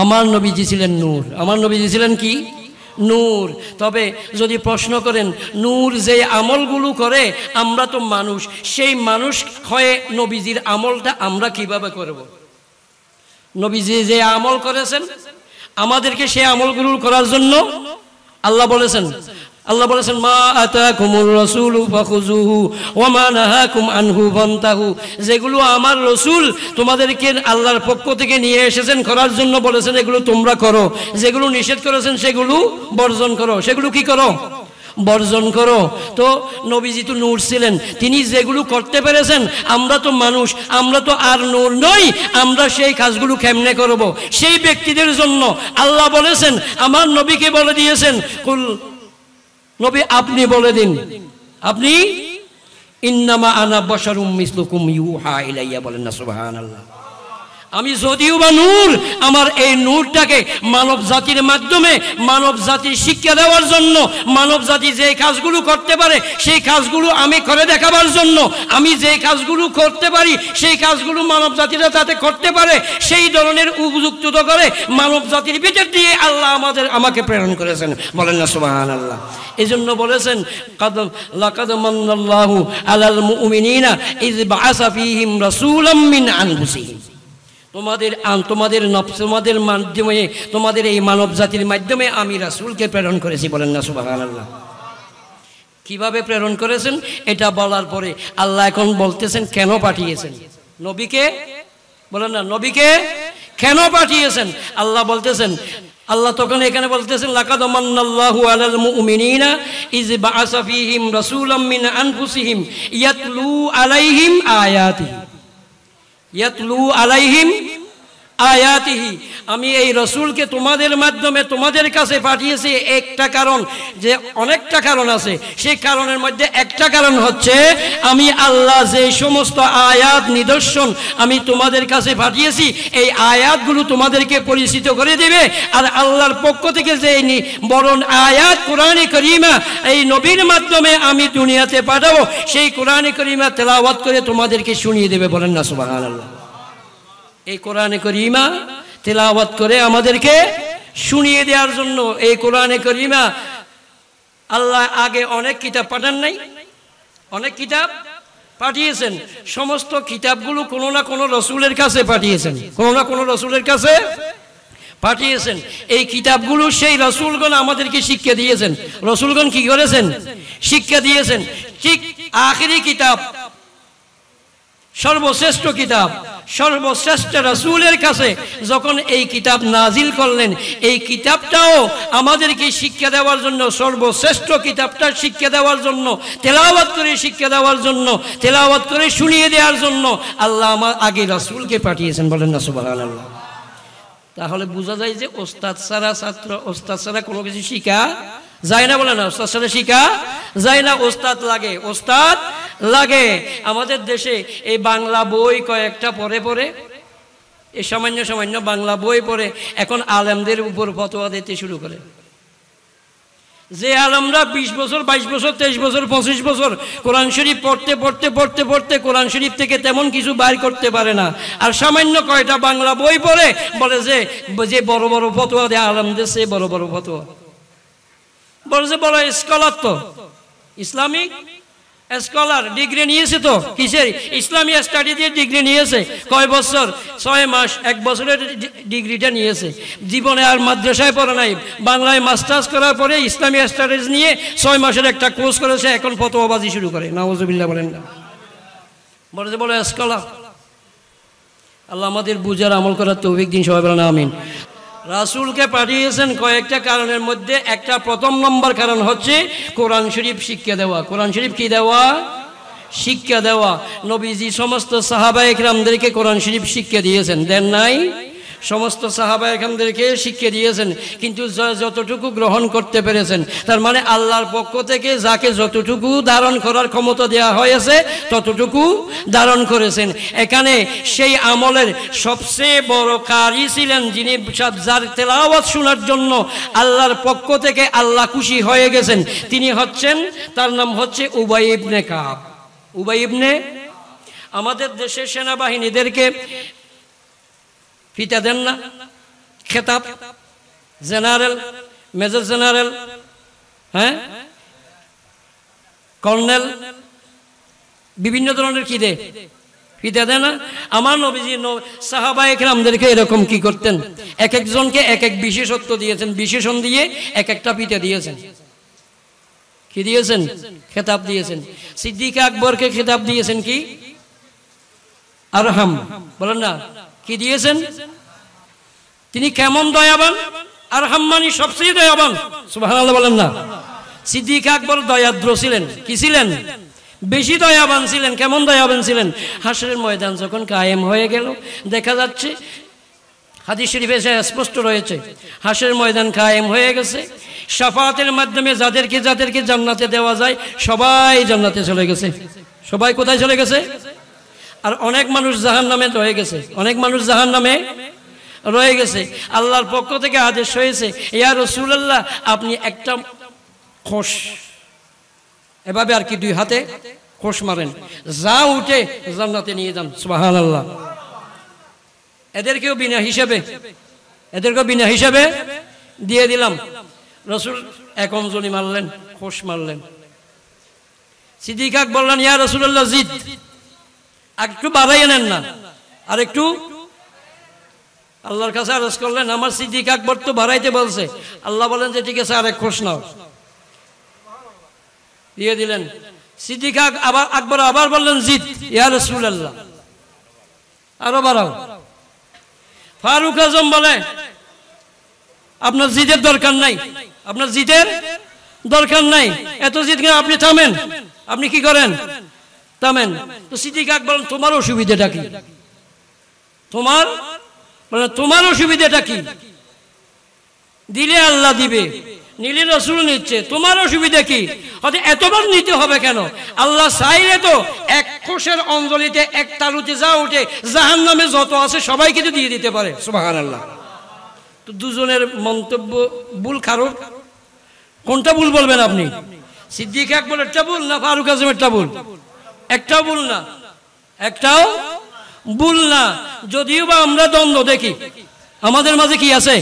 আমার নবীজি ছিলেন নূর। আমার নবীজি ছিলেন কি? নূর। তবে যদি প্রশ্ন করেন নূর যে আমলগুলো করে, আমরা তো মানুষ, সেই মানুষ হয়ে নবীজির আমলটা আমরা কিভাবে করব? নবীজি যে আমল করেছেন আমাদেরকে সেই আমলগুলো করার জন্য আল্লাহ বলেছেন, মা আতাকুমুর রাসূলু ফাখুযুহু ওয়া মা নাহাকুম আনহু ফান্তাহু। যেগুলো আমার রাসূল তোমাদেরকে আল্লাহর পক্ষ থেকে নিয়ে এসেছেন করার জন্য বলেছেন, এগুলো তোমরা করো। যেগুলো নিষেধ করেছেন সেগুলো বর্জন করো। সেগুলো কি করো? বর্জন করো। তো নবীজি তো নূর ছিলেন, তিনি যেগুলো করতে পেরেছেন, আমরা তো মানুষ, আমরা তো আর নূর নই, আমরা সেই কাজগুলো কেমনে করব? সেই ব্যক্তিদের জন্য আল্লাহ বলেছেন, আমার নবীকে বলে দিয়েছেন, কুল, নবী আপনি বলে দিন, আপনি ইন্নামা আনা বাশারুম মিসলুকুম ইউহা ইলাইয়া। বলেন না সুবহানাল্লাহ। আমি যদিও বা নূর, আমার এই নূরটাকে মানব জাতির মাধ্যমে মানব জাতির শিক্ষা দেওয়ার জন্য, মানব জাতি যে কাজগুলো করতে পারে সেই কাজগুলো আমি করে দেখাবার জন্য, আমি যে কাজগুলো করতে পারি সেই কাজগুলো মানব জাতিরা যাতে করতে পারে সেই ধরনের উপযুক্ত করে মানব জাতির ভিতর দিয়ে আল্লাহ আমাকে প্রেরণ করেছেন। বলেন না সুবহানাল্লাহ। এই জন্য বলেছেন, লাকাদ মান্নাল্লাহু আলাল মুমিনিনা ইয বাআসা ফীহিম রাসূলাম মিন আনফুসিহিম। তোমাদের মাধ্যমে, তোমাদের এই মানব জাতির মাধ্যমে আমি রাসূলকে প্রেরণ করেছি। বলেন না সুবহানাল্লাহ। কিভাবে প্রেরণ করেছেন এটা বলার পরে আল্লাহ এখন বলতেছেন কেন পাঠিয়েছেন নবীকে। বলেন না, নবীকে কেন পাঠিয়েছেন? আল্লাহ বলতেছেন, আল্লাহ তখন এখানে বলতেছেন, লাকাদ মান্নাল্লাহু আলাল মুমিনিনা ইয বাআসা ফীহিম রাসূলাম মিন আনফুসিহিম ইয়াতলু আলাইহিম আয়াতিহি। ইয়াতলু আলাইহিম আয়াতিহি, আমি এই রসুলকে তোমাদের মাধ্যমে তোমাদের কাছে পাঠিয়েছি একটা কারণ, যে অনেকটা কারণ আছে, সেই কারণের মধ্যে একটা কারণ হচ্ছে আমি আল্লাহ যে সমস্ত আয়াত নিদর্শন আমি তোমাদের কাছে পাঠিয়েছি এই আয়াতগুলো তোমাদেরকে পরিচিত করে দেবে। আর আল্লাহর পক্ষ থেকে যে বড় আয়াত কোরআনে করিমা এই নবীর মাধ্যমে আমি দুনিয়াতে পাঠাবো, সেই কোরআনে করিমা তেলাওয়াত করে তোমাদেরকে শুনিয়ে দেবে। বলেন না সুবহানাল্লাহ। এই কোরআনে করিমা তেলাওয়াত করে আমাদেরকে শুনিয়ে দেওয়ার জন্য এই কোরআনে করিমা আল্লাহ আগে অনেক কিতাব পাঠান নাই, অনেক কিতাব পাঠিয়েছেন। সমস্ত কিতাবগুলো কোনো না কোনো রসুলের কাছে পাঠিয়েছেন, কোনো না কোনো রসুলের কাছে পাঠিয়েছেন। এই কিতাবগুলো সেই রসুলগণ আমাদেরকে শিক্ষা দিয়েছেন। রসুলগণ কি করেছেন? শিক্ষা দিয়েছেন। ঠিক আখিরি কিতাব, সর্বশ্রেষ্ঠ কিতাব, সর্বশ্রেষ্ঠ রাসূলের কাছে যখন এই কিতাব নাজিল করলেন, এই কিতাবটাও আমাদেরকে শিক্ষা দেওয়ার জন্য, সর্বশ্রেষ্ঠ কিতাবটা শিক্ষা দেওয়ার জন্য, তেলাওয়াত করে শিক্ষা দেওয়ার জন্য, তেলাওয়াত করে শুনিয়ে দেওয়ার জন্য আল্লাহ আমার আগে রাসূলকে পাঠিয়েছেন। বলেন না সুবহানাল্লাহ। তাহলে বোঝা যায় যে ওস্তাদ ছাড়া ছাত্র, ওস্তাদ ছাড়া কোনো কিছু শিখা যায় না। বলে না, ওস্তাদ ছাড়া শিখা যায় না, ওস্তাদ লাগে, ওস্তাদ লাগে। আমাদের দেশে এই বাংলা বই কয়েকটা পড়ে পড়ে, এই সামান্য সামান্য বাংলা বই পড়ে এখন আলেমদের উপর ফতোয়া দিতে শুরু করে। যে আলেমরা 20 বছর 22 বছর 23 বছর 25 বছর কোরআন শরীফ পড়তে পড়তে পড়তে পড়তে কোরআন শরীফ থেকে তেমন কিছু বাইর করতে পারে না, আর সামান্য কয়টা বাংলা বই পড়ে বলে যে বড় বড় ফতোয়া দেয় আলেমদের, সে বড় বড় ফতোয়া বলে যে বড় স্কলার, তো ইসলামিক স্কলার, ডিগ্রি নিয়েছে তো কিসের? ইসলামী স্টাডি দিয়ে ডিগ্রি নিয়েছে। কয় বছর? 6 মাস, 1 বছরের ডিগ্রিটা নিয়েছে। জীবনে আর মাদ্রাসায় পড়া নাই, বাংলায় মাস্টার্স করার পরে ইসলামী স্টাডিজ নিয়ে 6 মাসের একটা কোর্স করেছে, এখন ফতোয়াবাজি শুরু করে। নাউজুবিল্লাহ বলেন না। বলে যে বলে স্কলার। আল্লাহ আমাদের বুঝার আমল করার তৌফিক দিন, সবাই বলেন আমিন। রাসূলকে পাঠিয়েছেন কয়েকটা কারণের মধ্যে একটা, প্রথম নম্বর কারণ হচ্ছে কোরআন শরীফ শিক্ষা দেওয়া। কোরআন শরীফ কি দেওয়া? শিক্ষা দেওয়া। নবীজি সমস্ত সাহাবায়ে কেরামদেরকে কোরআন শরীফ শিক্ষা দিয়েছেন, দেন নাই? সমস্ত সাহাবায়ে কেরামদেরকে শিক্ষা দিয়েছেন, কিন্তু যতটুকু গ্রহণ করতে পেরেছেন, তার মানে আল্লাহর পক্ষ থেকে যাকে যতটুকু ধারণ করার ক্ষমতা দেওয়া হয়েছে ততটুকু ধারণ করেছেন। এখানে সেই আমলের সবচেয়ে বড় কারি ছিলেন যিনি, যার তেলাওয়াত শোনার জন্য আল্লাহর পক্ষ থেকে আল্লাহ খুশি হয়ে গেছেন, তিনি হচ্ছেন, তার নাম হচ্ছে উবাই ইবনে কাব। উবাই ইবনে, আমাদের দেশের সেনাবাহিনীদেরকে ফিতা দেন না, খেতাব, জেনারেল, মেজর জেনারেল, হ্যাঁ, কর্নেল, বিভিন্ন ধরনের কি দে, ফিতা দেয় না? আমার নবীজি সাহাবায়ে কেরামদেরকে এরকম কি করতেন? এক একজনকে এক এক বিশেষত্ব দিয়েছেন, বিশেষণ দিয়ে এক একটা ফিতা দিয়েছেন। কি দিয়েছেন? খেতাব দিয়েছেন। সিদ্দিক আকবরকে খেতাব দিয়েছেন কি? আরহাম। বলেন না, কি দিয়েছেন? তিনি কেমন দয়াবান? আরহাম মানে সবচেয়ে দয়াবান। সুবহানাল্লাহ বলেন না। সিদ্দিক আকবর দয়াদ্র ছিলেন। কি ছিলেন? বেশি দয়াবান ছিলেন। কেমন দয়াবান ছিলেন? হাসরের ময়দান যখন কায়েম হয়ে গেল, দেখা যাচ্ছে হাদিস শরীফে স্পষ্ট রয়েছে, হাসরের ময়দান কায়েম হয়ে গেছে, শাফাআতের মাধ্যমে যাদেরকে যাদেরকে জান্নাতে দেওয়া যায় সবাই জান্নাতে চলে গেছে। সবাই কোথায় চলে গেছে? আর অনেক মানুষ জাহান্নামে রয়ে গেছে, অনেক মানুষ জাহান্নামে রয়ে গেছে। আল্লাহর পক্ষ থেকে আদেশ হয়েছে, ইয়া রাসূলুল্লাহ আপনি একটা খোশ, এভাবে আর কি 2 হাতে খোশ মারেন, যা উঠে জান্নাতে নিয়ে যান। সুবহানাল্লাহ। এদেরকেও বিনা হিসাবে দিয়ে দিলাম। রাসূল এক অঞ্জলি মারলেন, খোশ মারলেন। সিদ্দিক আকবর বললেন, ইয়া রাসূলুল্লাহ জিদ, একটু বাড়াইয়ে নেন না, আর একটু। আল্লাহর কাছে আরজ করলেন, আমার সিদ্দিক আকবর তো বাড়াইতে বলছে। আল্লাহ বলেন যে ঠিক আছে, আরেক খোশ নাও, দিয়ে দিলেন। সিদ্দিক আকবর আবার বললেন, জিদ ইয়া রাসূলুল্লাহ, আরো বাড়াও। ফারুক আজম বলে, আপনার জিদের দরকার নাই, আপনার জিদের দরকার নাই, এত জিদ কেন, আপনি থামেন। আপনি কি করেন? থামেন। তো সিদ্দিক আকবর বলেন, তোমার অসুবিধাটা কি? তোমার বলে তোমার অসুবিধাটা কি? দিলে আল্লাহ দিবে, নিলে রসুল নিচ্ছে, তোমার অসুবিধা কি? হয়তো এতবার নিতে হবে কেন? আল্লাহ চাইলে তো এক কোষের অঞ্জলিতে এক তালুতে যা উঠে জাহান্নামে যত আছে সবাই কিন্তু দিয়ে দিতে পারে। সুবহানাল্লাহ। তো দুজনের মন্তব্য ভুল, কারণ কোনটা ভুল বলবেন আপনি? সিদ্দিক আকবরেরটা ভুল না ফারুক আজমেরটা ভুল? একটাও ভুল না, একটাও ভুল না। যদিও বা আমরা দ্বন্দ্ব দেখি, আমাদের মাঝে কি আছে?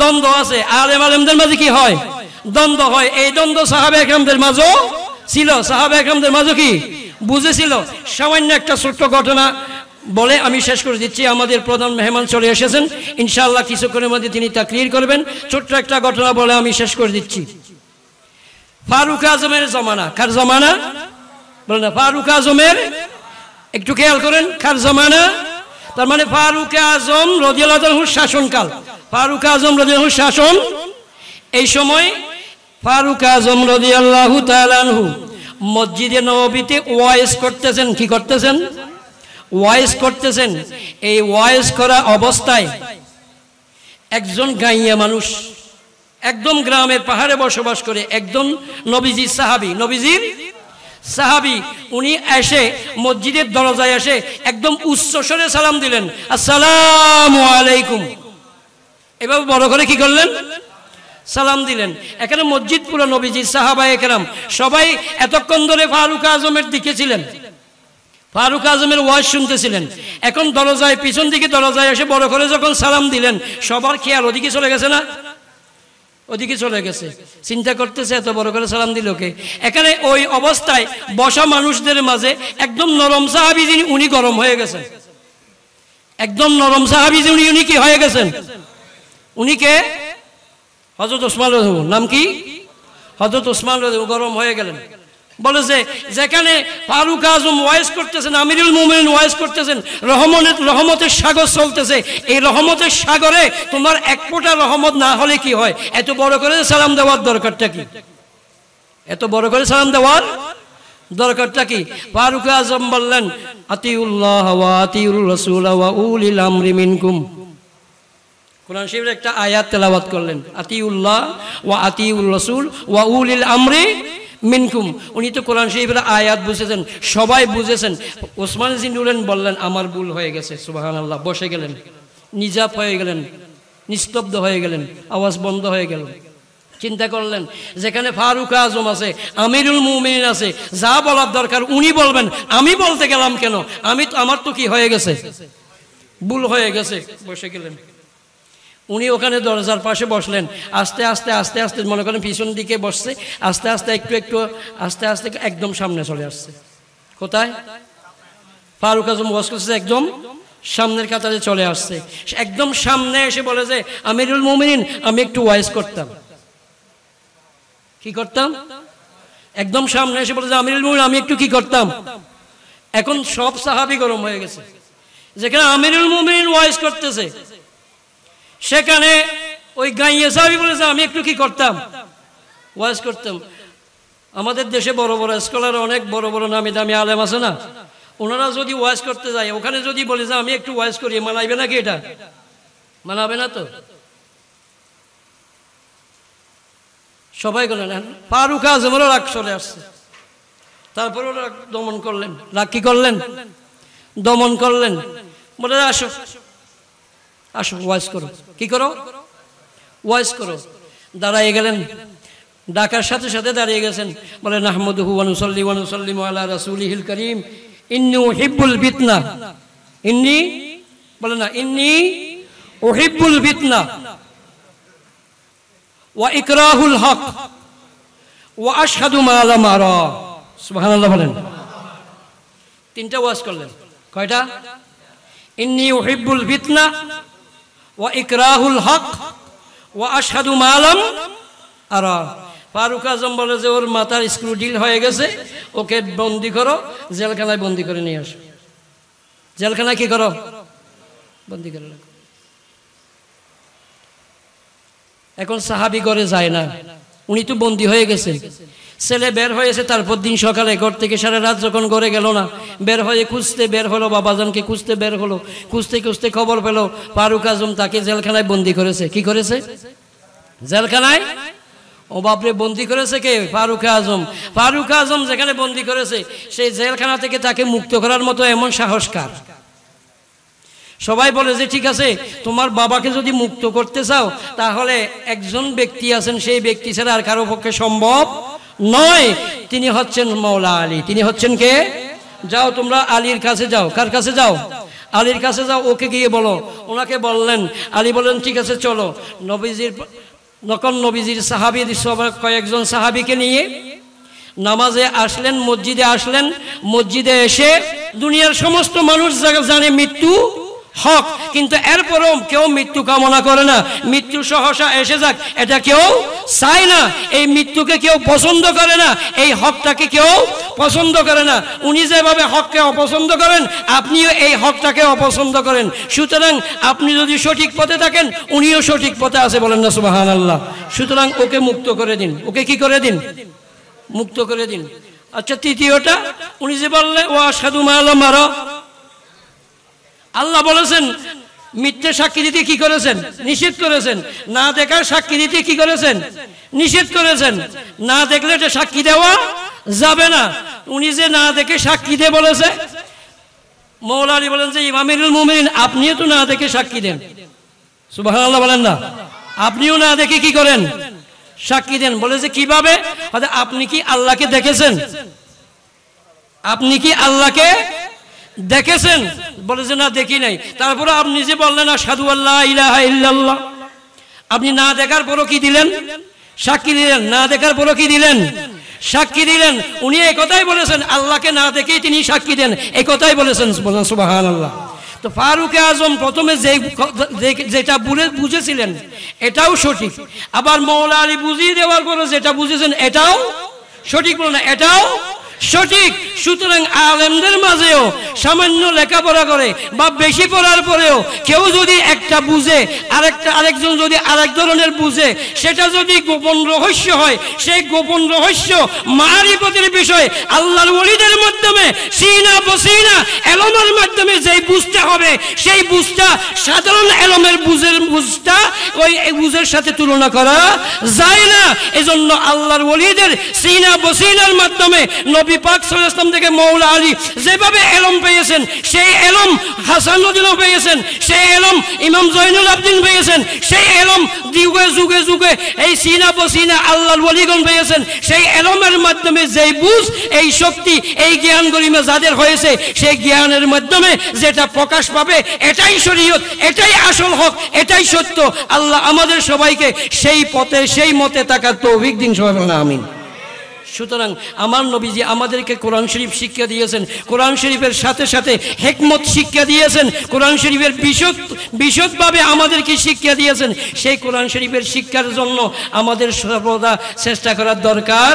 দ্বন্দ্ব আছে। আলেম আলেমদের মাঝে কি হয়? দ্বন্দ্ব হয়। এই দ্বন্দ্ব সাহাবা একরামদের মাঝেও ছিল। সাহাবা একরামদের মাঝে কি বুঝেছিল? সামান্য একটা ছোট্ট ঘটনা বলে আমি শেষ করে দিচ্ছি। আমাদের প্রধান মেহমান চলে এসেছেন, ইনশাআল্লাহ কিছুক্ষণের মধ্যে তিনি তাকরীর করবেন। ছোট্ট একটা ঘটনা বলে আমি শেষ করে দিচ্ছি। ফারুক আজমের জমানা, কার জমানা বলেন না? ফারুক আজমের, একটু খেয়াল করেন, কার জমানা? তার মানে ফারুক আজম রাদিয়াল্লাহু আনহুর শাসনকাল। ফারুক আজম রাদিয়াল্লাহু আনহুর শাসন। এই সময় ফারুক আজম রাদিয়াল্লাহু তাআলা আনহু মসজিদে নববীতে ওয়াইজ করতেছেন। কি করতেছেন? ওয়াইজ করতেছেন। এই ওয়াইজ করা অবস্থায় একজন গাইয়া মানুষ, একদম গ্রামের পাহাড়ে বসবাস করে, একদম নবীজির সাহাবী, নবীজির সাহাবী, উনি এসে মসজিদের দরজায় এসে একদম উচ্চ স্বরে সালাম দিলেন, আসসালামু আলাইকুম। এভাবে বড় করে কি করলেন? সালাম দিলেন। এখানে মসজিদ পুরো নবীজির সাহাবায়ে কেরাম সবাই এতক্ষণ ধরে ফারুক আজমের দিকে ছিলেন, ফারুক আজমের ওয়াজ শুনতেছিলেন। এখন দরজায়, পিছন দিকে দরজায় এসে বড় করে যখন সালাম দিলেন, সবার খেয়াল ওদিকে চলে গেছে না? ওদিকে চলে গেছে। চিন্তা করতেছে এত বড় করে সালাম দিল কে? এখানে ওই অবস্থায় বসা মানুষদের মাঝে একদম নরম সাহাবী যিনি, উনি গরম হয়ে গেছেন। একদম নরম সাহাবী যিনি, উনি কি হয়ে গেছেন? উনি কে? হযরত ওসমান রাদিয়াল্লাহু আনহু। নাম কি? হযরত ওসমান রাদিয়াল্লাহু আনহু গরম হয়ে গেলেন। বলে যে যেখানে ফারুক আজম ওয়াইজ করতেছেন, আমিরুল মুমিনিন ওয়াইজ করতেছেন, রহমতের সাগর চলতেছে, এই রহমতের সাগরে তোমার এক ফোঁটা রহমত না হলে কি হয়? এত বড় করে সালাম দেওয়ার দরকারটা কি? এত বড় করে সালাম দেওয়ার দরকারটা কি? ফারুক আজম বললেন, আতিউল্লাহ ওয়া আতিউর রাসূল ওয়া উলিল আমরি মিনকুম। কোরআন শরীফের একটা আয়াত তেলাওয়াত করলেন, আতিউল্লাহ ওয়া আতিউর রাসূল ওয়া উলিল আমরি মিনকুম। উনি তো কোরআন শরীফের আয়াত বুঝেছেন, সবাই বুঝেছেন। ওসমান জিন্নুলেন বললেন, আমার ভুল হয়ে গেছে। সুবহানাল্লাহ। বসে গেলেন, নিজাব হয়ে গেলেন, নিস্তব্ধ হয়ে গেলেন, আওয়াজ বন্ধ হয়ে গেল। চিন্তা করলেন, যেখানে ফারুক আজম আছে, আমিরুল মুমিনিন আছে, যা বলার দরকার উনি বলবেন, আমি বলতে গেলাম কেন? আমার তো কি হয়ে গেছে? ভুল হয়ে গেছে। বসে গেলেন। উনি ওখানে দরজার পাশে বসলেন। আস্তে আস্তে আস্তে আস্তে মনে করেন পিছন দিকে বসছে, আস্তে আস্তে একটু একটু আস্তে আস্তে একদম সামনে চলে আসছে। কোথায়? ফারুক আজম ওয়াজ করছে, একদম সামনের কাতারে চলে আসছে। একদম সামনে এসে বলে যে, আমিরুল মুমিনিন, আমি একটু ওয়াইজ করতাম। কি করতাম? একদম সামনে এসে বলে যে, আমিরুল মুমিনিন, আমি একটু কি করতাম? এখন সব সাহাবী গরম হয়ে গেছে। যেখানে আমিরুল মুমিনিন ওয়াইজ করতেছে, সেখানে ওই গাইয়ে সাহাবী বলেছে, আমি একটু কি করতাম? ওয়াজ করতাম। আমাদের দেশে বড় বড় স্কলার, অনেক বড় বড় নামি দামি আলেম আছে না, ওনারা যদি ওয়াজ করতে যায়, ওখানে যদি বলে যে আমি একটু ওয়াজ করি, মানাইবে নাকি? এটা মানাবে না তো। সবাই বলেন। ফারুক আজমেরও রাগ চলে আসছে। তারপরে ওরা দমন করলেন। রাগ কি করলেন? দমন করলেন। বলে, আসো আসো, ওয়াজ করো। কি করো? ওয়াজ করো। দাঁড়িয়ে গেলেন, ডাকার সাথে সাথে দাঁড়িয়ে গেছেন। বলে, নাহমাদুহু ওয়া নুসাল্লি ওয়া নুসাল্লিমু আলা রাসূলিহিল কারীম, ইন্নী উহিব্বুল ফিতনা। ইন্নী, বলে না, ইন্নী উহিব্বুল ফিতনা ওয়া ইকরাহুল হক ওয়া আশহাদু মা লা আরা। সুবহানাল্লাহ বলেন। তিনটা ওয়াজ করলেন। কয়টা? ইন্নী উহিব্বুল ফিতনা ওয়া ইকরাহুল হক ওয়া আশহাদু মা লা আরা। ফারুক আজম বলে যে ওর মাথার স্ক্রু ঢিল হয়ে গেছে, ওকে বন্দি করো, জেলখানায় বন্দি করে নিয়ে আসো। জেলখানায় কি করো? বন্দি করে রাখো। এখন সাহাবী ঘরে যায় না, উনি তো বন্দি হয়ে গেছেন। ছেলে বের হয়েছে, তারপর দিন সকালে ঘর থেকে সারা রাত যখন ঘরে গেল না, বের হয়ে খুঁজতে বের হলো, বাবাজানকে খুঁজতে বের হলো, খুঁজতে খুঁজতে খবর পেল ফারুক আজম তাকে জেলখানায় বন্দি করেছে। কি করেছে? জেলখানায়। ও বাপরে, বন্দি করেছে কে? ফারুক আজম। ফারুক আজম যেখানে বন্দি করেছে সেই জেলখানা থেকে তাকে মুক্ত করার মতো এমন সাহস কার? সবাই বলে যে ঠিক আছে, তোমার বাবাকে যদি মুক্ত করতে চাও তাহলে একজন ব্যক্তি আছেন, সেই ব্যক্তি ছাড়া আর কারো পক্ষে সম্ভব নয়, তিনি হচ্ছেন মৌলা আলী। তিনি হচ্ছেন কে? যাও তোমরা আলীর কাছে যাও। কার কাছে যাও? আলীর কাছে যাও, ওকে গিয়ে বলো। ওনাকে বললেন, আলী বললেন ঠিক আছে চলো। নবীজির সাহাবী কয়েকজন সাহাবীকে নিয়ে নামাজে আসলেন, মসজিদে আসলেন। মসজিদে এসে দুনিয়ার সমস্ত মানুষ জানে মৃত্যু হক, কিন্তু এরপরও কেউ মৃত্যু কামনা করে না। মৃত্যু সহসা এসে যাক এটা কেউ চায় না। এই মৃত্যুকে কেউ পছন্দ করে না, এই হকটাকে কেউ পছন্দ করে না। উনি যেভাবে হককে অপছন্দ করেন, আপনিও এই হকটাকে অপছন্দ করেন। সুতরাং আপনি যদি সঠিক পথে থাকেন, উনিও সঠিক পথে আছে, বলেন না সুবহানাল্লাহ। সুতরাং ওকে মুক্ত করে দিন। ওকে কি করে দিন? মুক্ত করে দিন। আচ্ছা, তৃতীয়টা উনি যে বললেন ও আশহাদু মা লা মারা, আল্লাহ বলেছেন মিথ্যে সাক্ষী দিতে কি করেছেন? নিষেধ করেছেন। না দেখার সাক্ষী দিতে কি করেছেন? নিষেধ করেছেন। না দেখলে এটা সাক্ষী দেওয়া যাবে না। উনি যে না দেখে সাক্ষী দিয়ে বলেছে, মৌলা আলী বলেন যে ইমামিরুল মুমিনিন, আপনিও তো না দেখে সাক্ষী দেন। সুবহানাল্লাহ বলেন না? আপনিও না দেখে কি করেন? সাক্ষী দেন। বলে যে কিভাবে? আপনি কি আল্লাহকে দেখেছেন? আপনি কি আল্লাহকে দেখেছেন? বলে যে না দেখি নাই। তারপরে আপনি যে বললেন আশহাদু আল্লা ইলাহা ইল্লাল্লাহ, আপনি না দেখার পরও কি দিলেন? সাক্ষী দিলেন। না দেখার পরও কি দিলেন? সাক্ষী দিলেন। উনি এই কথাই বলেছেন, আল্লাহকে না দেখেই তিনি সাক্ষী দেন, এই কথাই বলেছেন। সুবহানাল্লাহ। তো ফারুক আজম প্রথমে যেটা বুঝেছিলেন এটাও সঠিক, আবার মৌলা আলী বুঝিয়ে দেওয়ার পরে যেটা বুঝেছেন এটাও সঠিক, বলে না এটাও সঠিক। সুতরাং আলেমদের মাঝেও সামান্য লেখাপড়া করে বা বেশি পড়ার পরেও কেউ যদি একটা বুঝে, আরেকজন যদি আরেক ধরনের বুঝে, সেটা যদি গোপন রহস্য হয়, সেই গোপন রহস্য মারিফতের বিষয় আল্লাহর ওলিদের মাধ্যমে সিনা বসিনা এলমের মাধ্যমে যেই বুঝতে হবে, সেই বুঝটা সাধারণ এলমের বুঝটা ওই বুঝের সাথে তুলনা করা যায় না। এজন্য আল্লাহর ওলিদের সিনা বসিনার মাধ্যমে নবী পাক সাল্লাল্লাহু আলাইহি ওয়াসাল্লাম থেকে মৌলা আলী যেভাবে এলম পেয়েছেন, সেই এলম হাসান নদীও পেয়েছেন, সেই এলম ইমাম জয়নুল আবদিন পেয়েছেন, সেই এলম যুগে যুগে যুগে এই সিনা বসিনা আল্লাহর ওলিগণ পেয়েছেন। সেই এলমের মাধ্যমে যেই বুঝ, এই শক্তি, এই জ্ঞান গরিমা যাদের হয়েছে, সেই জ্ঞানের মাধ্যমে যেটা প্রকাশ পাবে এটাই শরীয়ত, এটাই আসল হক, এটাই সত্য। আল্লাহ আমাদের সবাইকে সেই পথে সেই মতে থাকার তৌফিক দিন। সবাই বলেন আমিন। সুতরাং আমার নবীজি আমাদেরকে কোরআন শরীফ শিক্ষা দিয়েছেন, কোরআন শরীফের সাথে সাথে হিকমত শিক্ষা দিয়েছেন, কোরআন শরীফের বিশদভাবে আমাদেরকে শিক্ষা দিয়েছেন। সেই কোরআন শরীফের শিক্ষার জন্য আমাদের সর্বদা চেষ্টা করার দরকার।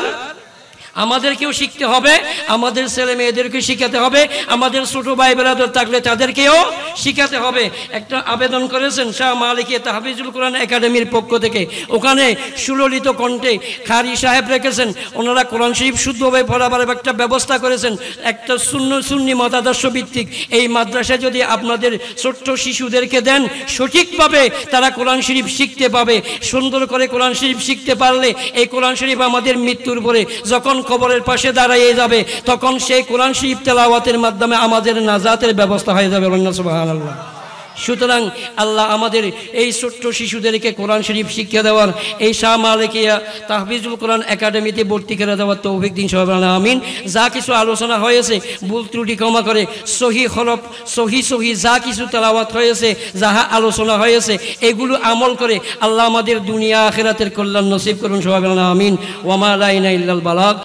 আমাদেরকেও শিখতে হবে, আমাদের ছেলে মেয়েদেরকে শিখাতে হবে, আমাদের ছোট ভাই বেরাদর থাকলে তাদেরকেও শিখাতে হবে। একটা আবেদন করেছেন শাহ মালিকী তাহফিজুল কোরআন একাডেমির পক্ষ থেকে, ওখানে সুললিত কণ্ঠে কারি সাহেব রেখেছেন, ওনারা কোরআন শরীফ শুদ্ধভাবে পড়াবার একটা ব্যবস্থা করেছেন, একটা সুন্নি মতাদর্শ ভিত্তিক। এই মাদ্রাসা যদি আপনাদের ছোট্ট শিশুদেরকে দেন, সঠিকভাবে তারা কোরআন শরীফ শিখতে পাবে। সুন্দর করে কোরআন শরীফ শিখতে পারলে এই কোরআন শরীফ আমাদের মৃত্যুর পরে যখন কবরের পাশে দাঁড়িয়ে যাবে, তখন সেই কোরআন শরীফ তেলাওয়াতের মাধ্যমে আমাদের নাজাতের ব্যবস্থা হয়ে যাবে। সুবহানাল্লাহ। সুতরাং আল্লাহ আমাদের এই ছোট্ট শিশুদেরকে কোরআন শরীফ শিক্ষা দেওয়ার, এই শাহ মালিকিয়া তাহফিজুল কোরআন একাডেমিতে ভর্তি করে দেওয়ার তৌফিক দিন। সবাই বলেন আমিন। যা কিছু আলোচনা হয়েছে ভুল ত্রুটি ক্ষমা করে, সহি হরফ সহি যা কিছু তেলাওয়াত হয়েছে, যাহা আলোচনা হয়েছে, এগুলো আমল করে আল্লাহ আমাদের দুনিয়া আখিরাতের কল্যাণ নসিব করুন। সবাই বলেন আমিন। ওয়া মা আলাইনা ইল্লাল বালাগ।